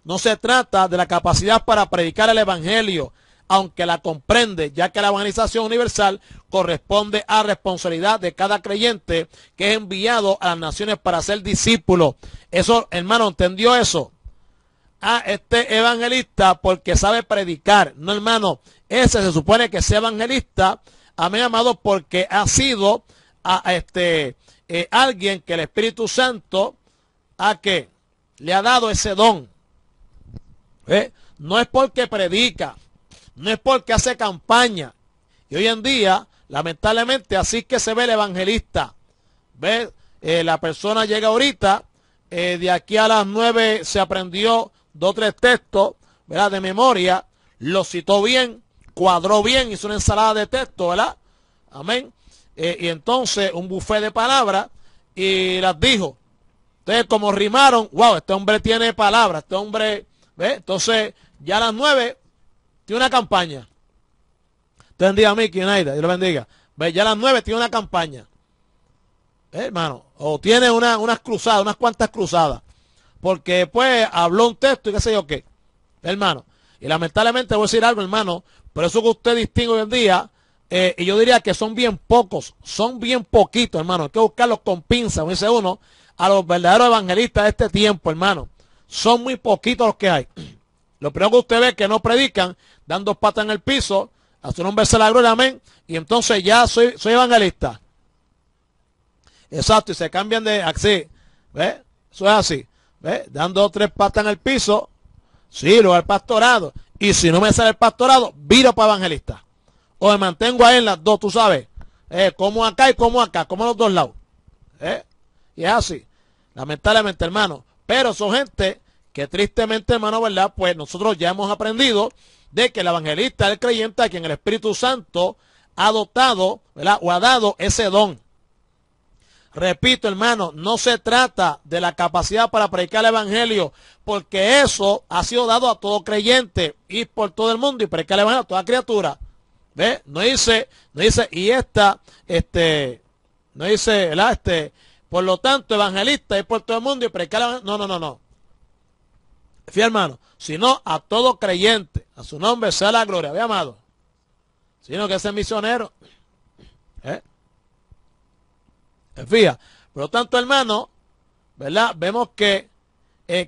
No se trata de la capacidad para predicar el evangelio, aunque la comprende, ya que la evangelización universal corresponde a responsabilidad de cada creyente que es enviado a las naciones para ser discípulo. Eso, hermano, ¿entendió eso? Este evangelista porque sabe predicar. No, hermano, ese se supone que sea evangelista, amén, amado, porque ha sido alguien que el Espíritu Santo que le ha dado ese don. No es porque predica, no es porque hace campaña. Y hoy en día, lamentablemente, así que se ve el evangelista. ¿Ve? La persona llega ahorita, de aquí a las 9 se aprendió 2 o 3 textos, ¿verdad? De memoria, lo citó bien, cuadró bien, hizo una ensalada de textos, ¿verdad? Amén. Y entonces un buffet de palabras y las dijo. Entonces, como rimaron, wow, este hombre tiene palabras, este hombre, ¿ve? Entonces, ya a las 9 tiene una campaña. Te bendiga a mí, Kinaida, Dios lo bendiga. ¿Ve? Ya a las 9 tiene una campaña. Hermano, o tiene unas cruzadas, unas cuantas cruzadas. Porque después habló un texto y qué sé yo qué. Hermano, y lamentablemente voy a decir algo, hermano, por eso que usted distingue hoy en día, y yo diría que son bien pocos, son bien poquitos, hermano. Hay que buscarlos con pinzas, como dice uno, a los verdaderos evangelistas de este tiempo, hermano. Son muy poquitos los que hay. Lo primero que usted ve es que no predican, dan 2 patas en el piso, a su nombre sea la gloria, amén, y entonces ya soy evangelista. Exacto, y se cambian de así, ¿ve? Eso es así, ¿ve? Dan 2 o 3 patas en el piso, sí, luego al pastorado, y si no me sale el pastorado, viro para evangelista. O me mantengo ahí en las dos, tú sabes, como acá y como acá, como a los dos lados. Y es así, lamentablemente, hermano. Pero son gente que tristemente, hermano, ¿verdad? Pues nosotros ya hemos aprendido de que el evangelista es el creyente a quien el Espíritu Santo ha dotado, ¿verdad? O ha dado ese don. Repito, hermano, no se trata de la capacidad para predicar el evangelio, porque eso ha sido dado a todo creyente, ir por todo el mundo y predicar el evangelio a toda criatura. ¿Ve? No dice, y no dice, ¿verdad? Por lo tanto, evangelista, ir por todo el mundo y predicar el evangelio. No. Fiel hermano, sino a todo creyente, a su nombre sea la gloria, ¿ve, amado? Sino que ese misionero. Fija, por lo tanto, hermano, ¿verdad? Vemos que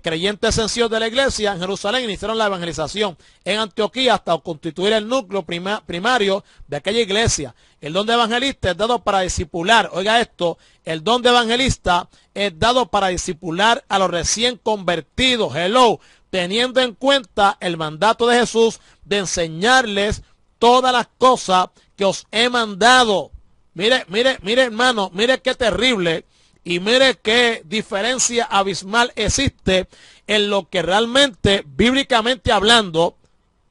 creyentes sencillos de la iglesia en Jerusalén iniciaron la evangelización en Antioquía hasta constituir el núcleo primario de aquella iglesia. El don de evangelista es dado para discipular, oiga esto, el don de evangelista es dado para discipular a los recién convertidos, hello, teniendo en cuenta el mandato de Jesús de enseñarles todas las cosas que os he mandado. Mire, hermano, mire qué terrible Y mire qué diferencia abismal existe en lo que realmente, bíblicamente hablando,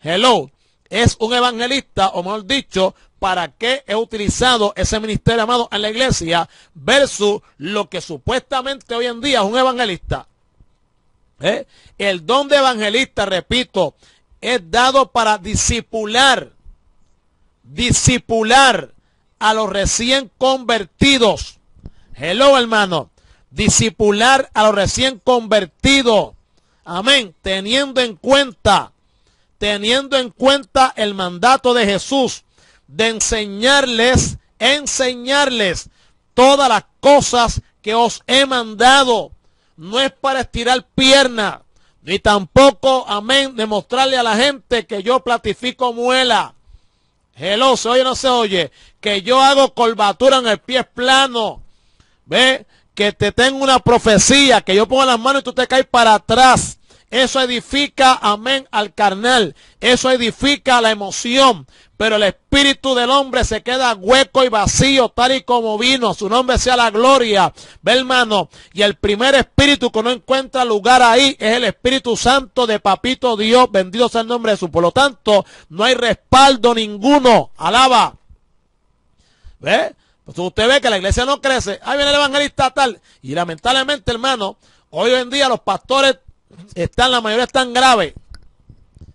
es un evangelista, o mejor dicho, para qué he utilizado ese ministerio, amado, en la iglesia, versus lo que supuestamente hoy en día es un evangelista. El don de evangelista, repito, es dado para discipular a los recién convertidos. Hermano, discipular a los recién convertidos. Amén. Teniendo en cuenta el mandato de Jesús de enseñarles todas las cosas que os he mandado. No es para estirar piernas, ni tampoco, amén, demostrarle a la gente que yo platifico muela. ¿Se oye o no se oye? Que yo hago curvatura en el pie plano. ¿Ve? Que te tengo una profecía, que yo pongo las manos y tú te caes para atrás. Eso edifica, amén, al carnal. Eso edifica la emoción. Pero el espíritu del hombre se queda hueco y vacío, tal y como vino. Su nombre sea la gloria. Ve, hermano. Y el primer espíritu que no encuentra lugar ahí es el Espíritu Santo de Papito Dios. Bendito sea el nombre de Jesús. Por lo tanto, no hay respaldo ninguno. Alaba. ¿Ve? Pues usted ve que la iglesia no crece. Ahí viene el evangelista tal. Y lamentablemente, hermano, hoy en día los pastores la mayoría están graves.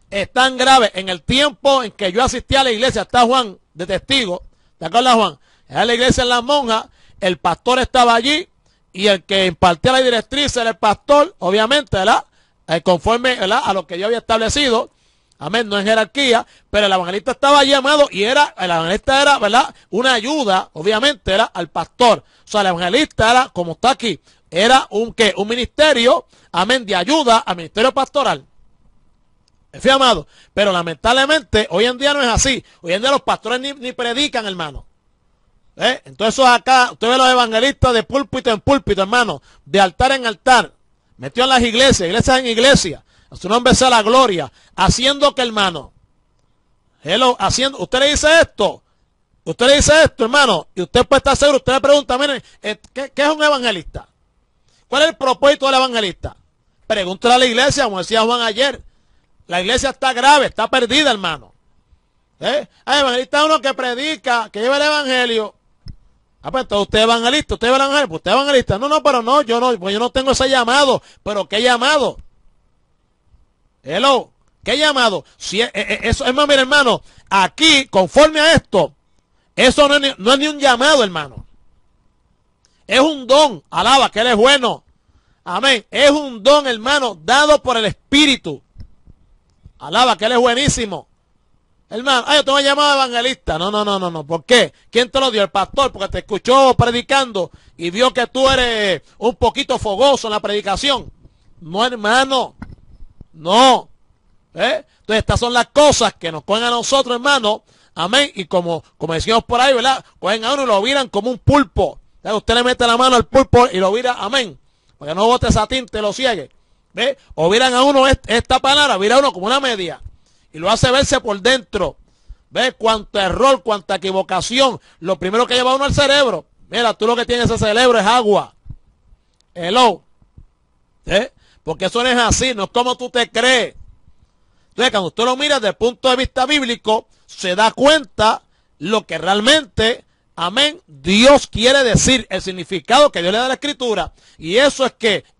Están graves. En el tiempo en que yo asistí a la iglesia, está Juan de testigo. ¿Te acuerdas, Juan? Era la iglesia en Las Monjas, el pastor estaba allí y el que impartía la directriz era el pastor, obviamente, ¿verdad? Conforme, ¿verdad?, a lo que yo había establecido. Amén, no en jerarquía, pero el evangelista estaba llamado y el evangelista era, ¿verdad?, una ayuda, obviamente, era al pastor. O sea, el evangelista era, como está aquí, era un ministerio, amén, de ayuda al ministerio pastoral. ¿Fíjate, amado? Pero lamentablemente, hoy en día no es así. Hoy en día los pastores ni predican, hermano. Entonces acá, usted ve los evangelistas de púlpito en púlpito, hermano, de altar en altar, metió en las iglesias en iglesias. A su nombre sea la gloria, haciendo que, hermano, usted le dice esto, hermano, y usted puede estar seguro, usted le pregunta, miren, ¿qué es un evangelista? ¿Cuál es el propósito del evangelista? Pregúntale a la iglesia, como decía Juan ayer, la iglesia está grave, está perdida, hermano. Hay evangelista uno que predica, que lleva el evangelio. Pues entonces usted es evangelista, usted lleva el evangelio, pues usted es evangelista. Pero no, yo no tengo ese llamado. ¿Pero qué llamado? ¿Qué llamado? Si eso es más, mire, hermano, aquí, conforme a esto, eso no es ni un llamado, hermano. Es un don. Alaba, que Él es bueno. Amén. Es un don, hermano, dado por el Espíritu. Alaba, que Él es buenísimo. Hermano, yo te voy a llamar evangelista. No. ¿Por qué? ¿Quién te lo dio? El pastor, porque te escuchó predicando y vio que tú eres un poquito fogoso en la predicación. No, hermano. No. Entonces, estas son las cosas que nos cogen a nosotros, hermano. Amén. Y como decíamos por ahí, ¿verdad? Cogen a uno y lo viran como un pulpo. Usted le mete la mano al pulpo y lo vira, amén. Para que no bote esa tinta y lo ciegue. ¿Ve? O viran a uno esta palabra, vira a uno como una media. Y lo hace verse por dentro. ¿Ves? Cuánto error, cuánta equivocación. Lo primero que lleva uno al cerebro. Mira, tú lo que tienes ese cerebro es agua. Porque eso no es así, no es como tú te crees. Entonces, cuando usted lo mira desde el punto de vista bíblico, se da cuenta lo que realmente, amén, Dios quiere decir, el significado que Dios le da a la Escritura. Y eso es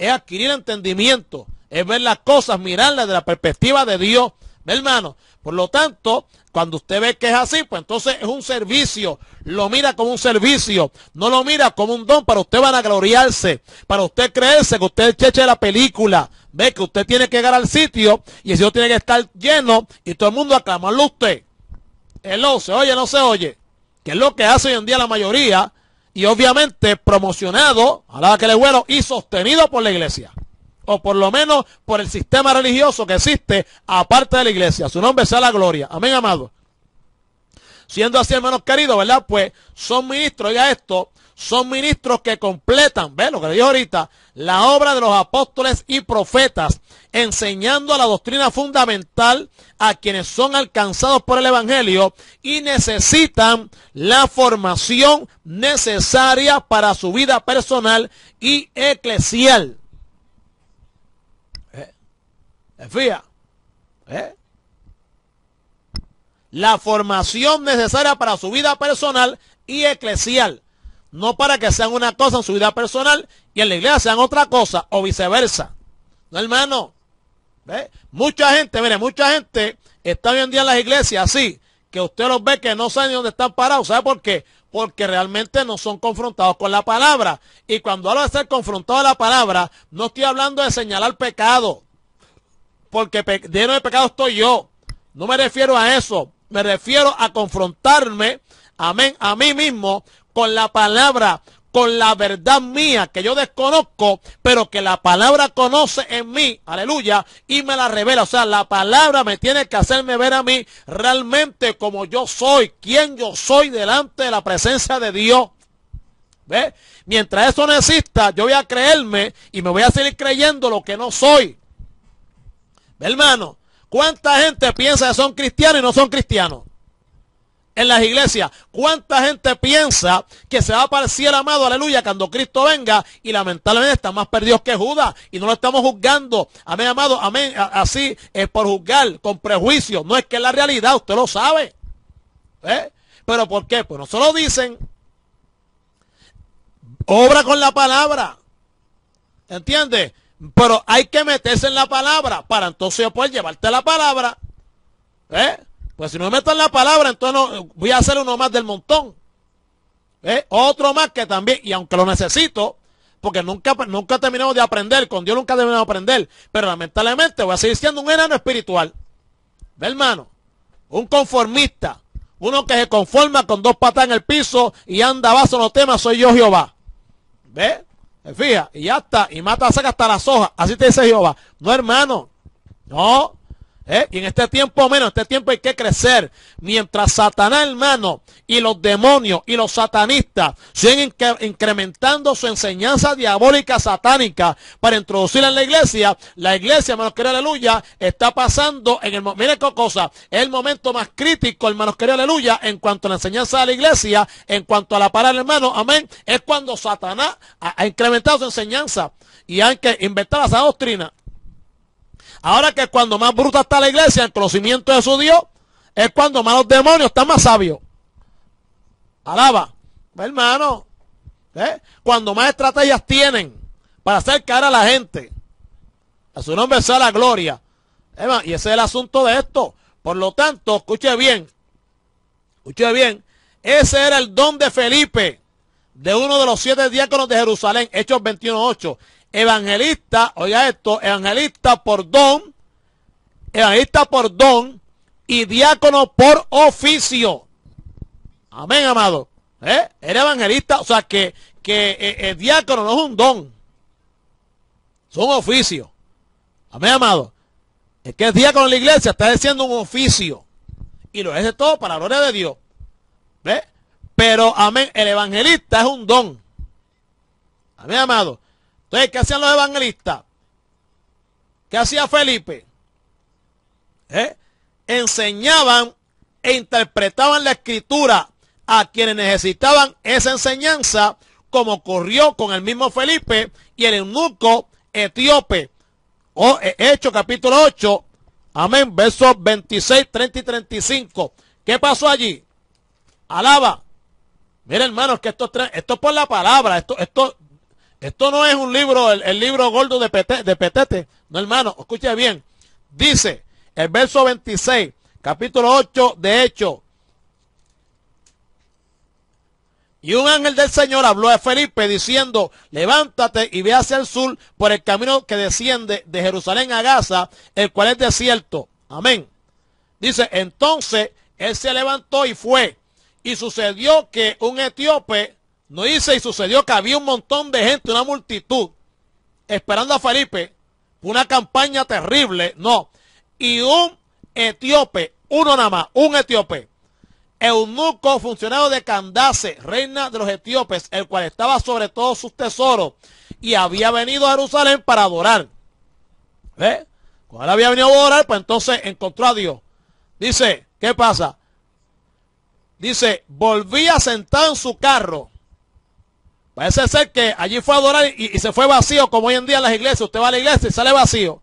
adquirir entendimiento, es ver las cosas, mirarlas desde la perspectiva de Dios. ¿Ve, hermano? Por lo tanto, cuando usted ve que es así, pues entonces es un servicio. Lo mira como un servicio. No lo mira como un don para usted vanagloriarse. Para usted creerse que usted es el cheche de la película. Ve que usted tiene que llegar al sitio y el sitio tiene que estar lleno y todo el mundo aclamarlo a usted. ¿Se oye o no se oye? Que es lo que hace hoy en día la mayoría. Y obviamente promocionado, alaba que le bueno, y sostenido por la iglesia. O por lo menos por el sistema religioso que existe aparte de la iglesia. Su nombre sea la gloria. Amén, amado. Siendo así, hermanos queridos, ¿verdad? Pues son ministros, oiga esto, son ministros que completan, ¿ves lo que le digo ahorita? La obra de los apóstoles y profetas, enseñando la doctrina fundamental a quienes son alcanzados por el evangelio y necesitan la formación necesaria para su vida personal y eclesial. Fíjate. La formación necesaria para su vida personal y eclesial. No para que sean una cosa en su vida personal y en la iglesia sean otra cosa o viceversa. No, hermano. ¿Ve? Mucha gente, mire, mucha gente está hoy en día en las iglesias así, que usted los ve que no saben ni dónde están parados. ¿Sabe por qué? Porque realmente no son confrontados con la palabra. Y cuando hablo de ser confrontado a la palabra, no estoy hablando de señalar pecado. Porque lleno de pecado estoy yo. No me refiero a eso. Me refiero a confrontarme, amén, a mí mismo con la palabra, con la verdad mía que yo desconozco, pero que la palabra conoce en mí, aleluya, y me la revela. O sea, la palabra me tiene que hacerme ver a mí realmente como yo soy, quién yo soy delante de la presencia de Dios. ¿Ve? Mientras eso no exista, yo voy a creerme y me voy a seguir creyendo lo que no soy. ¿Ve, hermano? ¿Cuánta gente piensa que son cristianos y no son cristianos? En las iglesias, ¿cuánta gente piensa que se va para el cielo, amado, aleluya, cuando Cristo venga? Y lamentablemente están más perdidos que Judas y no lo estamos juzgando, amén, amado, amén, así es por juzgar, con prejuicio. No es que es la realidad, usted lo sabe. ¿Pero por qué? Pues no se lo dicen. Obra con la palabra, ¿entiendes? Pero hay que meterse en la palabra para entonces poder llevarte la palabra. Pues si no me meto en la palabra, entonces no, voy a hacer uno más del montón. Otro más que también, y aunque lo necesito, porque nunca terminamos de aprender, con Dios nunca terminamos de aprender, pero lamentablemente voy a seguir siendo un enano espiritual. ¿Ve, hermano? Un conformista, uno que se conforma con dos patas en el piso y anda vaso no temas, soy yo Jehová. ¿Ve? Fija, y ya está, y mata, saca hasta las hojas, así te dice Jehová. No, hermano, no. Y en este tiempo menos, en este tiempo hay que crecer. Mientras Satanás, hermano, y los demonios y los satanistas siguen incrementando su enseñanza diabólica satánica para introducirla en la iglesia, hermanos queridos, aleluya, está pasando en el momento, miren qué cosa, es el momento más crítico, hermanos queridos, aleluya, en cuanto a la enseñanza de la iglesia, en cuanto a la palabra, hermano, amén, es cuando Satanás ha incrementado su enseñanza y hay que inventar esa doctrina. Ahora que cuando más bruta está la iglesia, el conocimiento de su Dios, es cuando más los demonios están más sabios. Alaba, hermano. Cuando más estrategias tienen para hacer cara a la gente. A su nombre sea la gloria. Y ese es el asunto de esto. Por lo tanto, escuche bien. Escuche bien. Ese era el don de Felipe, de uno de los 7 diáconos de Jerusalén, Hechos 21:8. Evangelista, oiga esto, evangelista por don y diácono por oficio. Amén, amado. Era evangelista, o sea que el diácono no es un don, es un oficio. Amén, amado. Es que el diácono en la iglesia está haciendo un oficio y lo es de todo para la gloria de Dios. Pero, amén, el evangelista es un don. Amén, amado. Entonces, ¿qué hacían los evangelistas? ¿Qué hacía Felipe? Enseñaban e interpretaban la escritura a quienes necesitaban esa enseñanza, como ocurrió con el mismo Felipe y el eunuco etíope. Hechos capítulo 8, amén, versos 26, 30 y 35. ¿Qué pasó allí? Alaba. Mira, hermanos, que esto es por la palabra, esto no es un libro, el libro gordo de Petete. No, hermano, escuche bien. Dice el verso 26, capítulo 8 de Hechos. Y un ángel del Señor habló a Felipe diciendo, levántate y ve hacia el sur por el camino que desciende de Jerusalén a Gaza, el cual es desierto. Amén. Dice, entonces él se levantó y fue. Y sucedió que un etíope, no dice, y sucedió que había un montón de gente, una multitud, esperando a Felipe, una campaña terrible, no. Y un etíope, uno nada más, un etíope, eunuco funcionario de Candace, reina de los etíopes, el cual estaba sobre todos sus tesoros y había venido a Jerusalén para adorar. ¿Ve? Cuando él había venido a adorar, pues entonces encontró a Dios. Dice, ¿qué pasa? Dice, volvía sentado en su carro. Parece ser que allí fue a adorar y se fue vacío, como hoy en día en las iglesias. Usted va a la iglesia y sale vacío.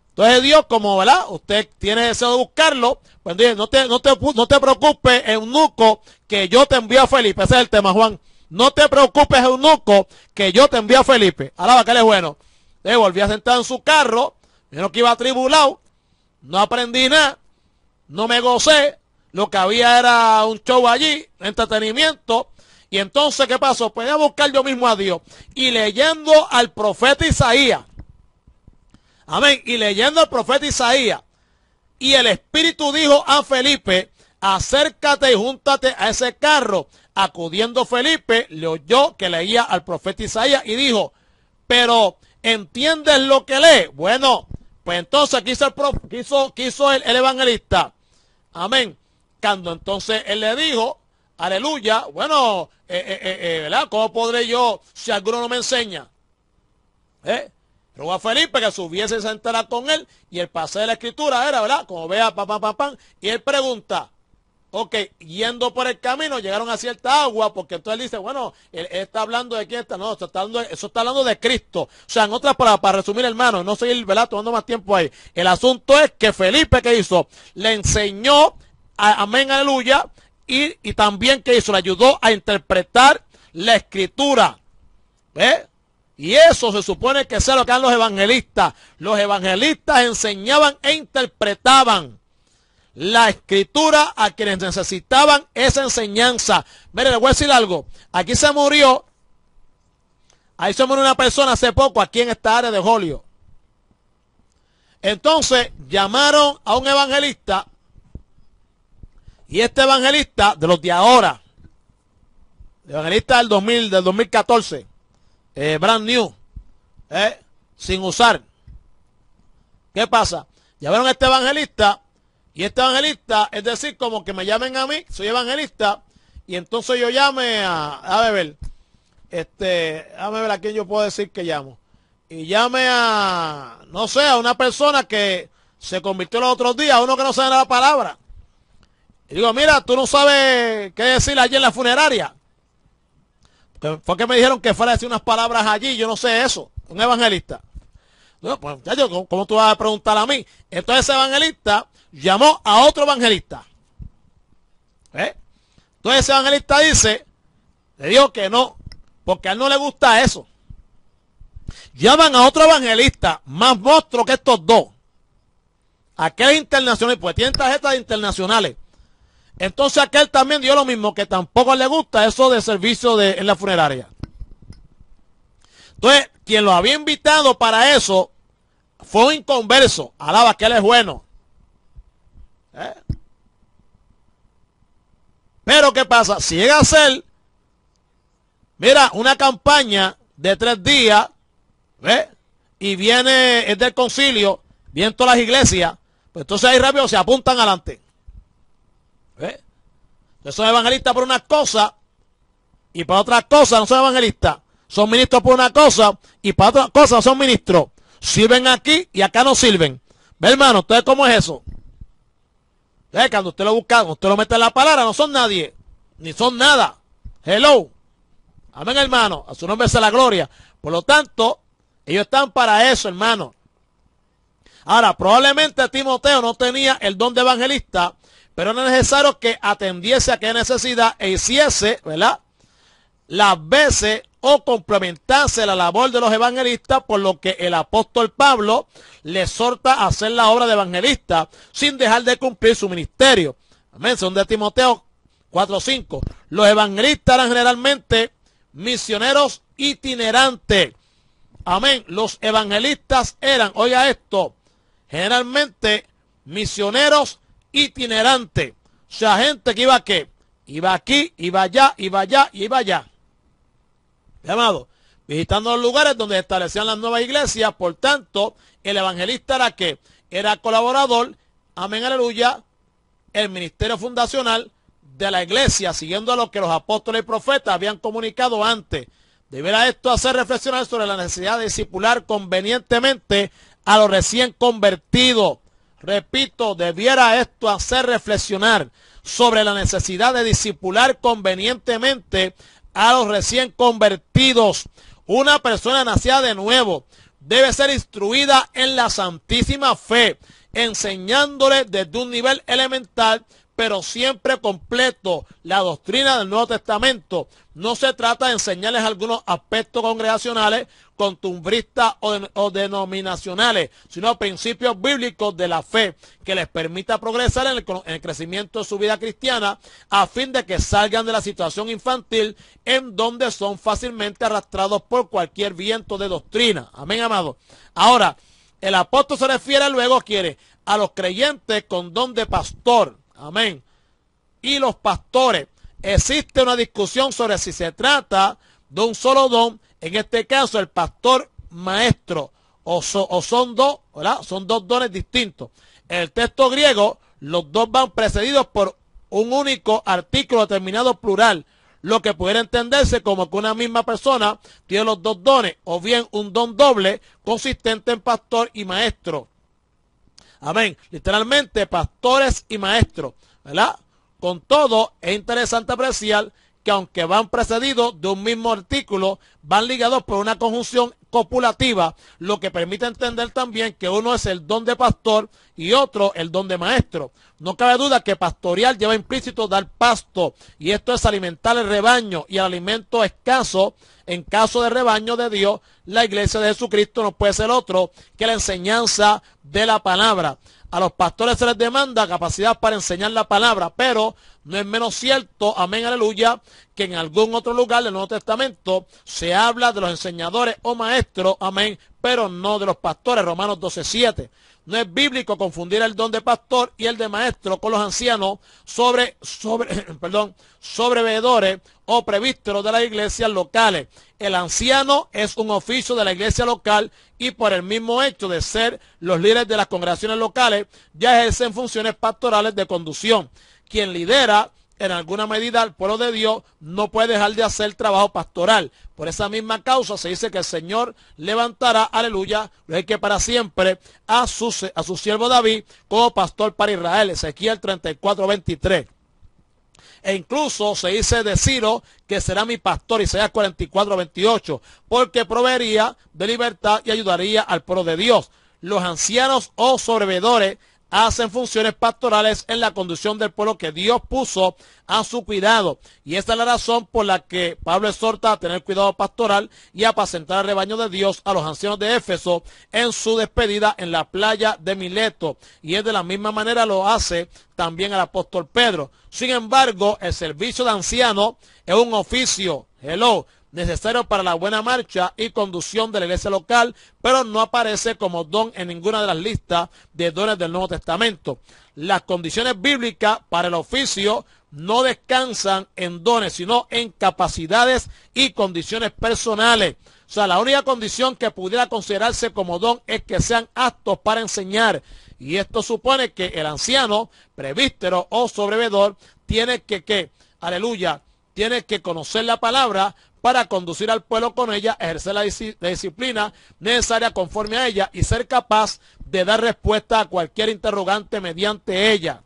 Entonces Dios, como ¿verdad? Usted tiene deseo de buscarlo, pues dice, no te preocupes, eunuco, que yo te envío a Felipe. Ese es el tema, Juan. No te preocupes, eunuco, que yo te envío a Felipe. Alaba que él es bueno. Entonces volví a sentar en su carro, menos que iba atribulado, no aprendí nada, no me gocé, lo que había era un show allí, entretenimiento. Y entonces, ¿qué pasó? Pues voy a buscar yo mismo a Dios. Y leyendo al profeta Isaías. Amén. Y leyendo al profeta Isaías. Y el Espíritu dijo a Felipe, acércate y júntate a ese carro. Acudiendo Felipe, le oyó que leía al profeta Isaías y dijo, pero ¿entiendes lo que lee? Bueno, pues entonces quiso el evangelista. Amén. Cuando entonces él le dijo, aleluya, bueno, ¿verdad? ¿Cómo podré yo si alguno no me enseña? Rogó a Felipe que subiese y se sentara con él, y el pase de la escritura era, ¿verdad? Como vea, y él pregunta, ok, yendo por el camino, llegaron a cierta agua, porque entonces él dice, bueno, él está hablando de quién está, no, eso está hablando de Cristo. O sea, en otras palabras, para resumir, hermano, no seguir, ¿verdad? Tomando más tiempo ahí. El asunto es que Felipe, ¿qué hizo? Le enseñó, amén, aleluya, y también, ¿qué hizo? Le ayudó a interpretar la escritura. Y eso se supone que sea lo que eran los evangelistas. Los evangelistas enseñaban e interpretaban la escritura a quienes necesitaban esa enseñanza. Mire, les voy a decir algo. Ahí se murió una persona hace poco aquí en esta área de Hollywood. Entonces llamaron a un evangelista, y este evangelista de los de ahora, el evangelista del 2014, brand new, sin usar. ¿Qué pasa? Llamaron a este evangelista, y este evangelista, es decir, como que me llamen a mí, soy evangelista, y entonces yo llame a ver a quién yo puedo decir que llamo. Y llame a, no sé, a una persona que se convirtió los otros días, a uno que no sabe la palabra. Y digo, mira, tú no sabes qué decir allí en la funeraria. Fue que me dijeron que fuera a decir unas palabras allí, yo no sé eso, un evangelista. No, pues, ¿cómo tú vas a preguntar a mí? Entonces ese evangelista llamó a otro evangelista. Entonces ese evangelista le dijo que no, porque a él no le gusta eso. Llaman a otro evangelista, más monstruo que estos dos. Aquel internacional, pues tienen tarjetas internacionales. Entonces aquel también dio lo mismo, que tampoco le gusta eso de servicio en la funeraria. Entonces, quien lo había invitado para eso fue un inconverso. Alaba que él es bueno. Pero ¿qué pasa? Si llega a ser, mira, una campaña de 3 días, y viene, es del concilio, vienen todas las iglesias, pues entonces ahí rápido se apuntan adelante. Son evangelistas por una cosa y para otras cosas no son evangelistas. Son ministros por una cosa y para otras cosas no son ministros. Sirven aquí y acá no sirven. ¿Ve, hermano? ¿Ustedes cómo es eso? Cuando usted lo busca, cuando usted lo mete en la palabra, no son nadie, ni son nada. Hello. Amén, hermano. A su nombre sea la gloria. Por lo tanto, ellos están para eso, hermano. Ahora, probablemente Timoteo no tenía el don de evangelista, pero era necesario que atendiese a qué necesidad e hiciese, ¿verdad?, las veces o complementase la labor de los evangelistas, por lo que el apóstol Pablo le exhorta a hacer la obra de evangelista sin dejar de cumplir su ministerio. Amén. Según de Timoteo 4:5. Los evangelistas eran generalmente misioneros itinerantes. Amén. Los evangelistas eran, oiga esto, generalmente misioneros itinerante, o sea, gente que iba a qué, iba aquí, iba allá, iba allá y iba allá, amado, visitando los lugares donde establecían las nuevas iglesias. Por tanto, el evangelista era colaborador, amén, aleluya, el ministerio fundacional, de la iglesia, siguiendo a lo que los apóstoles y profetas habían comunicado antes. Deberá esto hacer reflexionar sobre la necesidad de discipular convenientemente a los recién convertidos. Repito, debiera esto hacer reflexionar sobre la necesidad de discipular convenientemente a los recién convertidos. Una persona nacida de nuevo debe ser instruida en la santísima fe, enseñándole desde un nivel elemental, pero siempre completo, la doctrina del Nuevo Testamento. No se trata de enseñarles algunos aspectos congregacionales, costumbristas o denominacionales, sino principios bíblicos de la fe que les permita progresar en el crecimiento de su vida cristiana, a fin de que salgan de la situación infantil en donde son fácilmente arrastrados por cualquier viento de doctrina. Amén, amado. Ahora, el apóstol se refiere luego, a los creyentes con don de pastor. Amén. Y los pastores. Existe una discusión sobre si se trata de un solo don, en este caso el pastor maestro, o son dos, ¿verdad? Son dos dones distintos. En el texto griego, los dos van precedidos por un único artículo determinado plural, lo que pudiera entenderse como que una misma persona tiene los dos dones, o bien un don doble consistente en pastor y maestro. Amén. Literalmente, pastores y maestros, ¿verdad? Con todo, es interesante apreciar que aunque van precedidos de un mismo artículo, van ligados por una conjunción copulativa, lo que permite entender también que uno es el don de pastor y otro el don de maestro. No cabe duda que pastorear lleva implícito dar pasto, y esto es alimentar el rebaño, y el alimento escaso, en caso de rebaño de Dios, la iglesia de Jesucristo no puede ser otro que la enseñanza de la palabra. A los pastores se les demanda capacidad para enseñar la palabra, pero no es menos cierto, amén, aleluya, que en algún otro lugar del Nuevo Testamento se habla de los enseñadores o maestros, amén, pero no de los pastores, Romanos 12:7. No es bíblico confundir el don de pastor y el de maestro con los ancianos sobreveedores o prevísteros de las iglesias locales. El anciano es un oficio de la iglesia local y por el mismo hecho de ser los líderes de las congregaciones locales, ya ejercen funciones pastorales de conducción. Quien lidera en alguna medida al pueblo de Dios no puede dejar de hacer trabajo pastoral. Por esa misma causa se dice que el Señor levantará, aleluya, lo es que para siempre, a su siervo David como pastor para Israel. Ezequiel 34:23. E incluso se dice de Ciro que será mi pastor, Isaías 44:28, porque proveería de libertad y ayudaría al pueblo de Dios. Los ancianos o sobreveedores hacen funciones pastorales en la conducción del pueblo que Dios puso a su cuidado. Y esta es la razón por la que Pablo exhorta a tener cuidado pastoral y apacentar el rebaño de Dios a los ancianos de Éfeso en su despedida en la playa de Mileto. Y es de la misma manera lo hace también el apóstol Pedro. Sin embargo, el servicio de anciano es un oficio, necesario para la buena marcha y conducción de la iglesia local, pero no aparece como don en ninguna de las listas de dones del Nuevo Testamento. Las condiciones bíblicas para el oficio no descansan en dones, sino en capacidades y condiciones personales. O sea, la única condición que pudiera considerarse como don es que sean aptos para enseñar. Y esto supone que el anciano, presbítero o sobreveedor tiene aleluya, tiene que conocer la palabra para conducir al pueblo con ella, ejercer la disciplina necesaria conforme a ella y ser capaz de dar respuesta a cualquier interrogante mediante ella.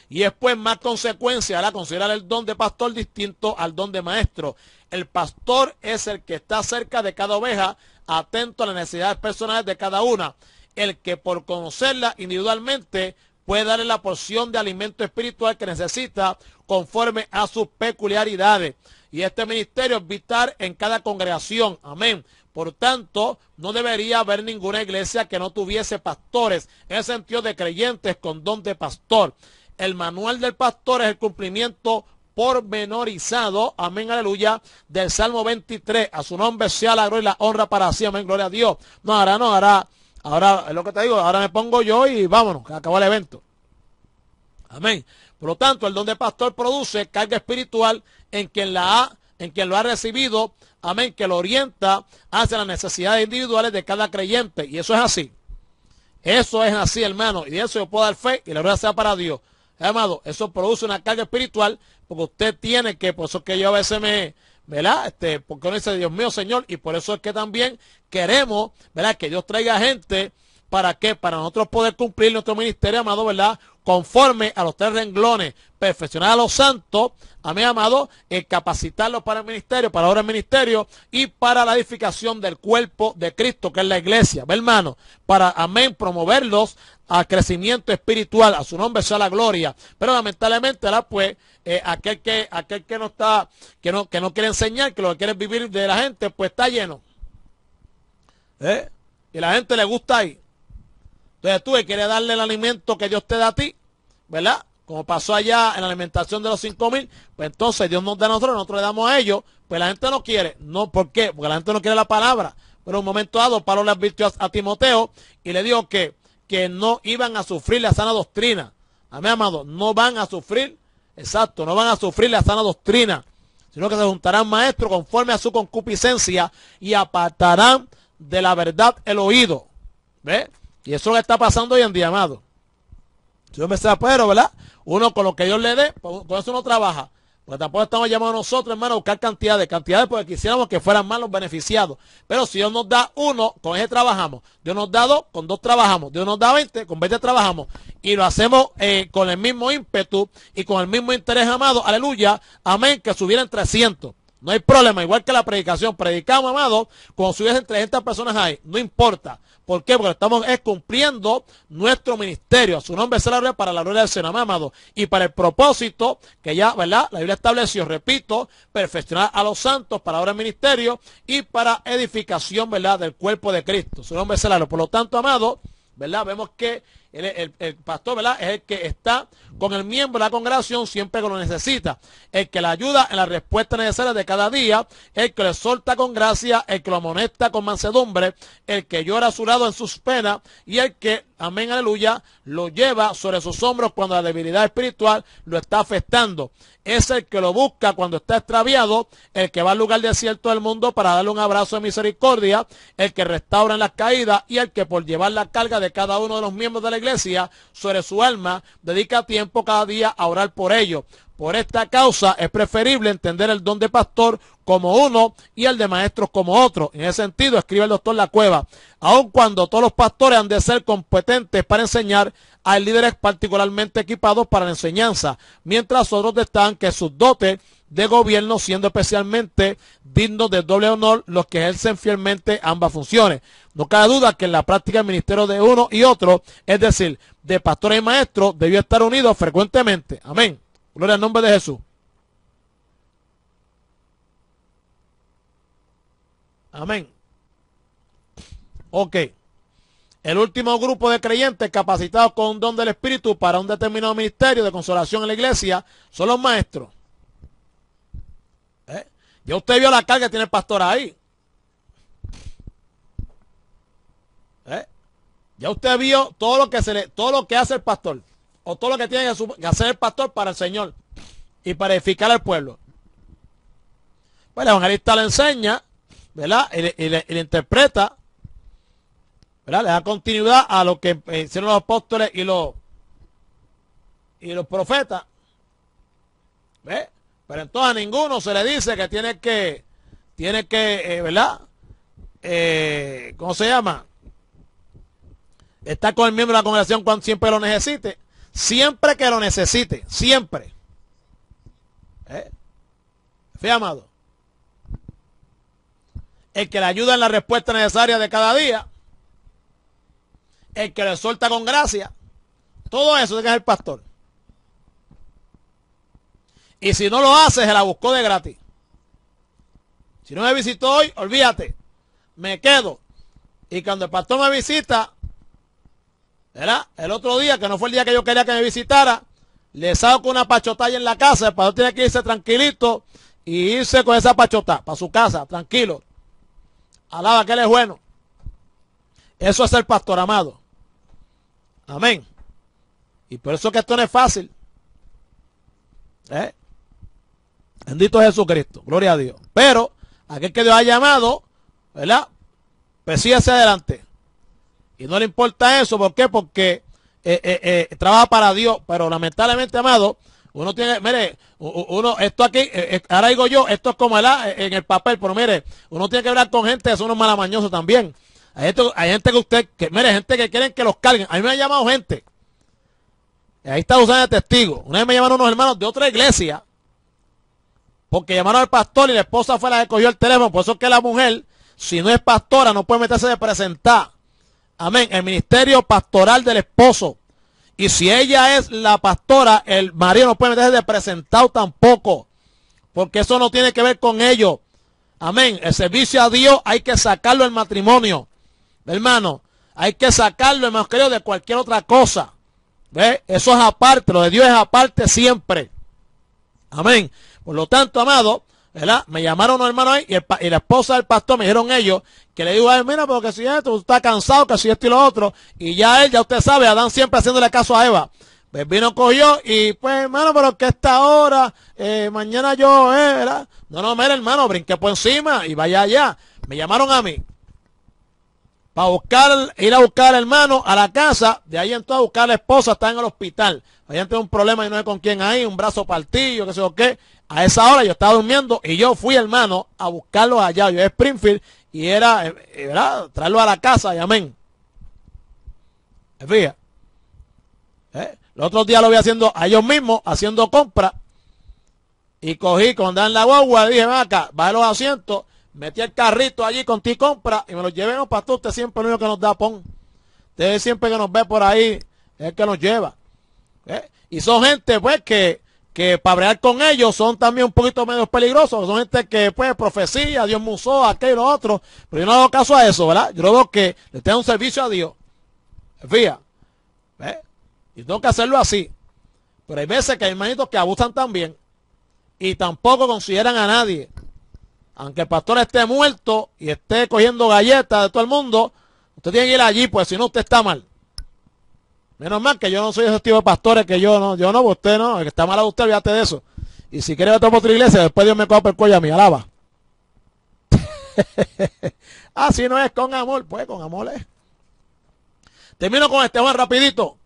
Y es pues más consecuencia a considerar el don de pastor distinto al don de maestro. El pastor es el que está cerca de cada oveja, atento a las necesidades personales de cada una, el que por conocerla individualmente puede darle la porción de alimento espiritual que necesita conforme a sus peculiaridades. Y este ministerio es vital en cada congregación. Amén. Por tanto, no debería haber ninguna iglesia que no tuviese pastores, en el sentido de creyentes con don de pastor. El manual del pastor es el cumplimiento pormenorizado, amén, aleluya, del Salmo 23. A su nombre sea la gloria y la honra para sí, amén, gloria a Dios. Ahora es lo que te digo, ahora me pongo yo y vámonos, que acabó el evento. Amén. Por lo tanto, el don de pastor produce carga espiritual en quien lo ha recibido, amén, que lo orienta hacia las necesidades individuales de cada creyente. Y eso es así. Eso es así, hermano. Y de eso yo puedo dar fe y la gloria sea para Dios. Amado, eso produce una carga espiritual, porque usted tiene que, por eso es que yo a veces ¿verdad? Porque uno dice, Dios mío, Señor, y por eso es que también queremos, ¿verdad? Que Dios traiga gente, ¿para qué? Para nosotros poder cumplir nuestro ministerio, amado, ¿verdad? Conforme a los 3 renglones, perfeccionar a los santos, amén, amado, capacitarlos para el ministerio, para la obra del ministerio y para la edificación del cuerpo de Cristo, que es la iglesia, ¿ve, hermano? Para, amén, promoverlos al crecimiento espiritual, a su nombre sea la gloria. Pero lamentablemente, ¿verdad? Pues aquel que no está, que no quiere enseñar, que lo que quiere vivir de la gente, pues está lleno. Y la gente le gusta ahí. Entonces tú quieres darle el alimento que Dios te da a ti, ¿verdad? Como pasó allá en la alimentación de los 5,000, pues entonces Dios nos da a nosotros le damos a ellos, pues la gente no quiere. No, ¿por qué? Porque la gente no quiere la palabra. Pero en un momento dado, Pablo le advirtió a Timoteo y le dijo que no iban a sufrir la sana doctrina. Amén, amado, no van a sufrir, exacto, no van a sufrir la sana doctrina, sino que se juntarán maestros conforme a su concupiscencia y apartarán de la verdad el oído. ¿Ves? Y eso es lo que está pasando hoy en día, amado. Yo me sé, pero, ¿verdad? Uno con lo que Dios le dé, con eso no trabaja. Porque tampoco estamos llamados nosotros, hermano, a buscar cantidades, porque quisiéramos que fueran más los beneficiados. Pero si Dios nos da 1, con ese trabajamos. Dios nos da 2, con 2 trabajamos. Dios nos da 20, con 20 trabajamos. Y lo hacemos con el mismo ímpetu y con el mismo interés, amado. Aleluya. Amén. Que subieran 300. No hay problema, igual que la predicación. Predicamos, amado, como si hubiesen 300 personas ahí. No importa. ¿Por qué? Porque estamos cumpliendo nuestro ministerio. A su nombre sea la gloria para la gloria del Señor, amado. Y para el propósito que ya, ¿verdad? La Biblia estableció, repito, perfeccionar a los santos para ahora el ministerio y para edificación, ¿verdad? Del cuerpo de Cristo. Su nombre sea la gloria. Por lo tanto, amado, ¿verdad? Vemos que el pastor, ¿verdad? Es el que está con el miembro de la congregación siempre que lo necesita. El que le ayuda en la respuesta necesaria de cada día. El que le exhorta con gracia. El que lo amonesta con mansedumbre. El que llora a su lado en sus penas. Y el que, amén, aleluya, lo lleva sobre sus hombros cuando la debilidad espiritual lo está afectando. Es el que lo busca cuando está extraviado, el que va al lugar desierto del mundo para darle un abrazo de misericordia, el que restaura en las caídas y el que por llevar la carga de cada uno de los miembros de la iglesia sobre su alma, dedica tiempo cada día a orar por ellos. Por esta causa es preferible entender el don de pastor como uno y el de maestros como otro. En ese sentido, escribe el doctor La Cueva, aun cuando todos los pastores han de ser competentes para enseñar, hay líderes particularmente equipados para la enseñanza, mientras otros destacan que sus dotes de gobierno siendo especialmente dignos de doble honor los que ejercen fielmente ambas funciones. No cabe duda que en la práctica el ministerio de uno y otro, es decir, de pastores y maestros, debió estar unidos frecuentemente. Amén. Gloria al nombre de Jesús. Amén. Ok. El último grupo de creyentes capacitados con un don del Espíritu para un determinado ministerio de consolación en la iglesia son los maestros. Ya usted vio la carga que tiene el pastor ahí. Ya usted vio todo lo que hace el pastor, o todo lo que tiene que hacer el pastor para el Señor y para edificar al pueblo. Pues el evangelista le enseña, ¿verdad? Y le interpreta, ¿verdad? Le da continuidad a lo que hicieron los apóstoles y los profetas. ¿Ves? Pero entonces a ninguno se le dice que tiene que ¿verdad? ¿Cómo se llama? Estar con el miembro de la congregación cuando siempre lo necesite. Siempre que lo necesite. Siempre. Fíjate, amado. El que le ayuda en la respuesta necesaria de cada día. El que le suelta con gracia. Todo eso tiene que ser el pastor. Y si no lo hace, se la buscó de gratis. Si no me visitó hoy, olvídate. Me quedo. Y cuando el pastor me visita, ¿verdad? El otro día, que no fue el día que yo quería que me visitara, le saco una pachotalla en la casa. El pastor tiene que irse tranquilito y irse con esa pachota para su casa, tranquilo. Alaba que él es bueno. Eso es el pastor, amado. Amén. Y por eso que esto no es fácil. Bendito Jesucristo. Gloria a Dios. Pero aquel que Dios ha llamado, ¿verdad? Pues sí hacia adelante. Y no le importa eso. ¿Por qué? Porque trabaja para Dios, pero lamentablemente, amado, uno tiene, mire, esto aquí, ahora digo yo, esto es como en el papel, pero mire, uno tiene que hablar con gente que son unos malamañosos también. Hay gente mire, gente que quieren que los carguen. A mí me ha llamado gente. Ahí está usando de testigo. Una vez me llamaron unos hermanos de otra iglesia, porque llamaron al pastor y la esposa fue la que cogió el teléfono. Por eso es que la mujer, si no es pastora, no puede meterse de presentar. Amén. El ministerio pastoral del esposo. Y si ella es la pastora, el marido no puede meterse de presentado tampoco. Porque eso no tiene que ver con ello. Amén. El servicio a Dios hay que sacarlo del matrimonio. Hermano, hay que sacarlo, hermano querido, de cualquier otra cosa. ¿Ve? Eso es aparte, lo de Dios es aparte siempre. Amén. Por lo tanto, amado, ¿verdad? Me llamaron unos hermanos ahí y la esposa del pastor me dijeron ellos que le digo a él, mira, porque si esto, usted está cansado, que si esto y lo otro. Y ya él, ya usted sabe, Adán siempre haciéndole caso a Eva. Pues vino, cogió y pues, hermano, pero que esta hora, mañana yo, ¿verdad? No, mira, hermano, brinqué por encima y vaya allá. Me llamaron a mí para ir a buscar al hermano a la casa, de ahí entonces a buscar a la esposa, está en el hospital. Allá tengo un problema y no sé con quién ahí, un brazo partido, qué sé yo qué. A esa hora yo estaba durmiendo y yo fui, hermano, a buscarlo allá. Yo de Springfield y era, ¿verdad? Traerlo a la casa y amén. Fíjate. Los otros días lo vi haciendo a ellos mismos, haciendo compras. Y cogí, cuando andaba en la guagua, dije, ven acá, bajé los asientos, metí el carrito allí con ti compra y me lo llevé. No, pastor, usted siempre es el único que nos da pon. Usted siempre que nos ve por ahí es el que nos lleva. Y son gente, pues, que para bregar con ellos son también un poquito menos peligrosos. Son gente que, pues, profecía, Dios me usó, aquello y lo otro. Pero yo no hago caso a eso, ¿verdad? Yo veo que le tengo un servicio a Dios. Fíjate. Y tengo que hacerlo así. Pero hay veces que hay hermanitos que abusan también. Y tampoco consideran a nadie. Aunque el pastor esté muerto y esté cogiendo galletas de todo el mundo, usted tiene que ir allí, pues si no, usted está mal. Menos mal que yo no soy ese tipo de pastores que yo no, usted no, el que está mal a usted, olvídate de eso. Y si quiere otra iglesia, después Dios me coge por el cuello a mí, alaba. Así no es con amor, pues con amor es. Termino con Esteban rapidito.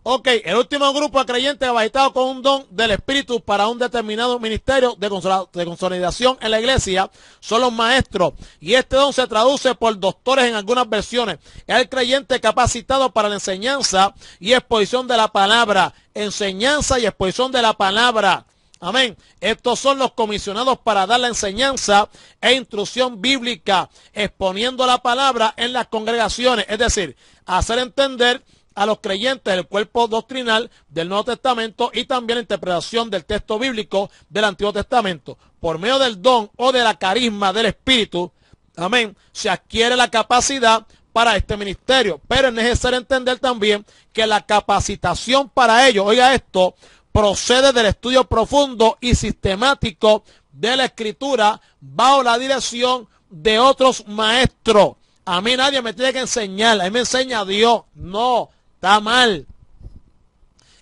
Ok, el último grupo de creyentes habitado con un don del Espíritu para un determinado ministerio de consolidación en la iglesia son los maestros. Y este don se traduce por doctores en algunas versiones. Es el creyente capacitado para la enseñanza y exposición de la palabra. Enseñanza y exposición de la palabra. Amén. Estos son los comisionados para dar la enseñanza e instrucción bíblica, exponiendo la palabra en las congregaciones. Es decir, hacer entender a los creyentes el cuerpo doctrinal del Nuevo Testamento y también la interpretación del texto bíblico del Antiguo Testamento. Por medio del don o de la carisma del Espíritu, amén, se adquiere la capacidad para este ministerio. Pero es necesario entender también que la capacitación para ello, oiga esto, procede del estudio profundo y sistemático de la Escritura bajo la dirección de otros maestros. A mí nadie me tiene que enseñar, a mí me enseña Dios. No, está mal.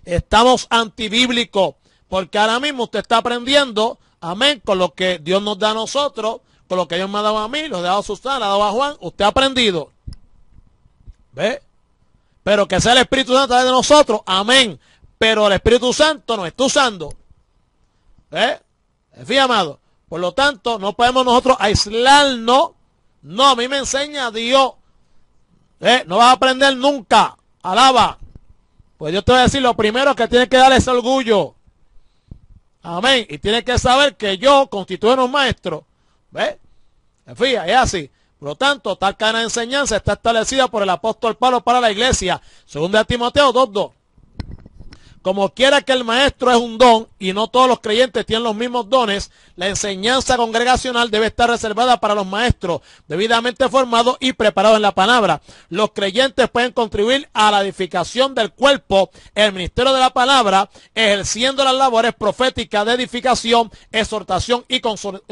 Estamos antibíblicos, porque ahora mismo usted está aprendiendo, amén, con lo que Dios nos da a nosotros, con lo que Dios me ha dado a mí, lo ha dado a Susana, lo ha dado a Juan, usted ha aprendido. ¿Ve? Pero que sea el Espíritu Santo a través de nosotros, amén. Pero el Espíritu Santo nos está usando. Fíjate, amado. Por lo tanto, no podemos nosotros aislarnos. No, a mí me enseña Dios. No vas a aprender nunca. Alaba. Pues yo te voy a decir, lo primero que tienes que dar es orgullo. Amén. Y tienes que saber que yo constituyo un maestro. ¿Ves? Fíjate, es así. Por lo tanto, tal cadena de enseñanza está establecida por el apóstol Pablo para la iglesia. Según de Timoteo 2:2. Como quiera que el maestro es un don y no todos los creyentes tienen los mismos dones, la enseñanza congregacional debe estar reservada para los maestros debidamente formados y preparados en la palabra. Los creyentes pueden contribuir a la edificación del cuerpo, el ministerio de la palabra, ejerciendo las labores proféticas de edificación, exhortación y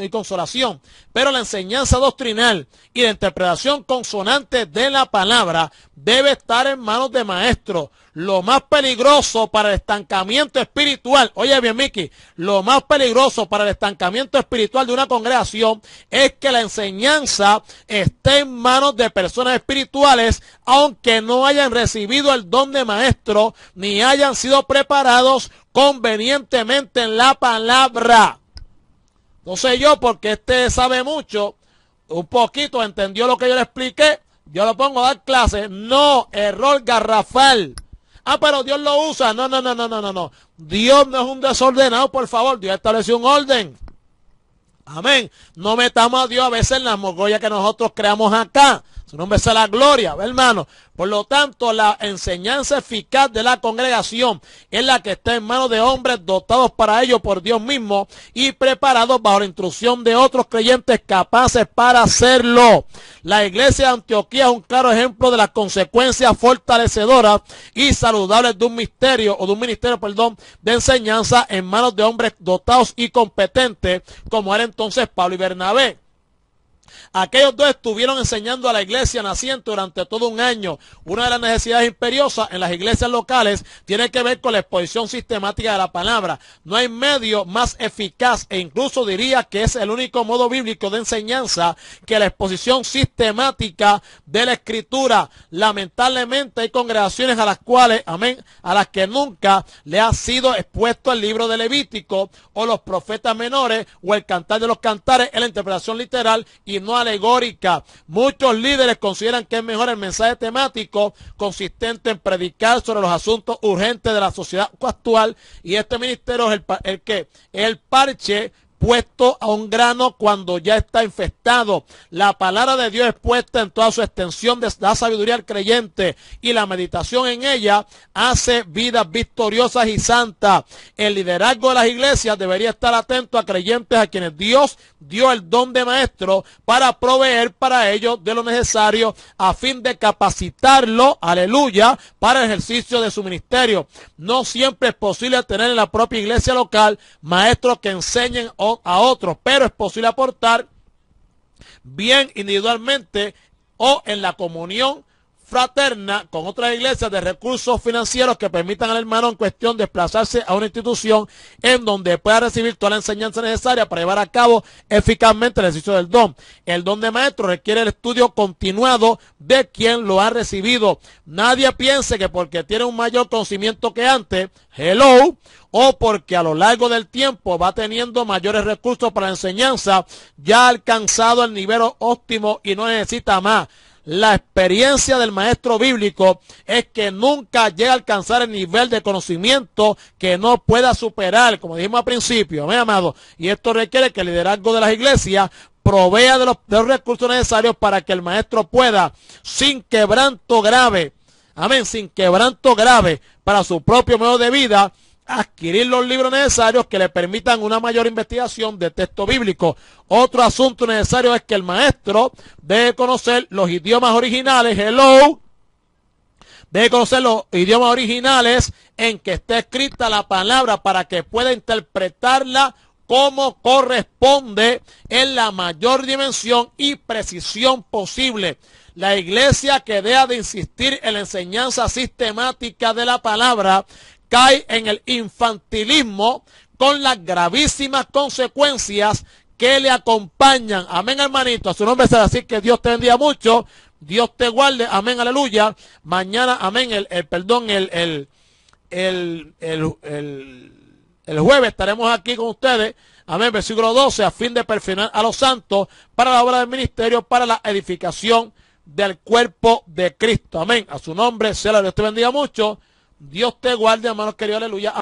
consolación. Pero la enseñanza doctrinal y la interpretación consonante de la palabra debe estar en manos de maestros. lo más peligroso para el estancamiento espiritual, oye bien, Miki, lo más peligroso para el estancamiento espiritual de una congregación es que la enseñanza esté en manos de personas espirituales, aunque no hayan recibido el don de maestro, ni hayan sido preparados convenientemente en la palabra. No sé yo, porque sabe mucho, un poquito entendió lo que yo le expliqué, yo lo pongo a dar clases. No, error garrafal. Ah, pero Dios lo usa. No. Dios no es un desordenado, por favor. Dios estableció un orden. Amén. No metamos a Dios a veces en las mogollas que nosotros creamos acá. Su nombre sea la gloria, hermano. Por lo tanto, la enseñanza eficaz de la congregación es la que está en manos de hombres dotados para ello por Dios mismo y preparados bajo la instrucción de otros creyentes capaces para hacerlo. La iglesia de Antioquía es un claro ejemplo de las consecuencias fortalecedoras y saludables de un ministerio de enseñanza en manos de hombres dotados y competentes, como era entonces Pablo y Bernabé. Aquellos dos estuvieron enseñando a la iglesia naciente durante todo un año. Una de las necesidades imperiosas en las iglesias locales tiene que ver con la exposición sistemática de la palabra. No hay medio más eficaz, e incluso diría que es el único modo bíblico de enseñanza, que la exposición sistemática de la escritura. Lamentablemente hay congregaciones a las cuales, amén, a las que nunca le ha sido expuesto el libro de Levítico o los profetas menores o el cantar de los cantares en la interpretación literal y no alegórica. Muchos líderes consideran que es mejor el mensaje temático consistente en predicar sobre los asuntos urgentes de la sociedad actual, y este ministerio es el parche puesto a un grano cuando ya está infestado. La palabra de Dios expuesta en toda su extensión da sabiduría al creyente, y la meditación en ella hace vidas victoriosas y santas. El liderazgo de las iglesias debería estar atento a creyentes a quienes Dios dio el don de maestro para proveer para ellos de lo necesario a fin de capacitarlo, aleluya, para el ejercicio de su ministerio. No siempre es posible tener en la propia iglesia local maestros que enseñen a otros, pero es posible aportar bien individualmente o en la comunión fraterna con otras iglesias de recursos financieros que permitan al hermano en cuestión desplazarse a una institución en donde pueda recibir toda la enseñanza necesaria para llevar a cabo eficazmente el ejercicio del don. El don de maestro requiere el estudio continuado de quien lo ha recibido. Nadie piense que porque tiene un mayor conocimiento que antes, o porque a lo largo del tiempo va teniendo mayores recursos para la enseñanza, ya ha alcanzado el nivel óptimo y no necesita más. La experiencia del maestro bíblico es que nunca llega a alcanzar el nivel de conocimiento que no pueda superar, como dijimos al principio, mi amado, y esto requiere que el liderazgo de las iglesias provea de los recursos necesarios para que el maestro pueda, sin quebranto grave, amén, sin quebranto grave para su propio modo de vida, adquirir los libros necesarios que le permitan una mayor investigación de texto bíblico. Otro asunto necesario es que el maestro debe conocer los idiomas originales, debe conocer los idiomas originales en que está escrita la palabra para que pueda interpretarla como corresponde en la mayor dimensión y precisión posible. La iglesia que deja de insistir en la enseñanza sistemática de la palabra cae en el infantilismo con las gravísimas consecuencias que le acompañan. Amén, hermanito. A su nombre sea. Así que Dios te bendiga mucho. Dios te guarde. Amén, aleluya. Mañana, amén, el jueves estaremos aquí con ustedes. Amén, versículo 12, a fin de perfeccionar a los santos para la obra del ministerio, para la edificación del cuerpo de Cristo. Amén. A su nombre sea. Dios te bendiga mucho. Dios te guarde, hermanos queridos, aleluya.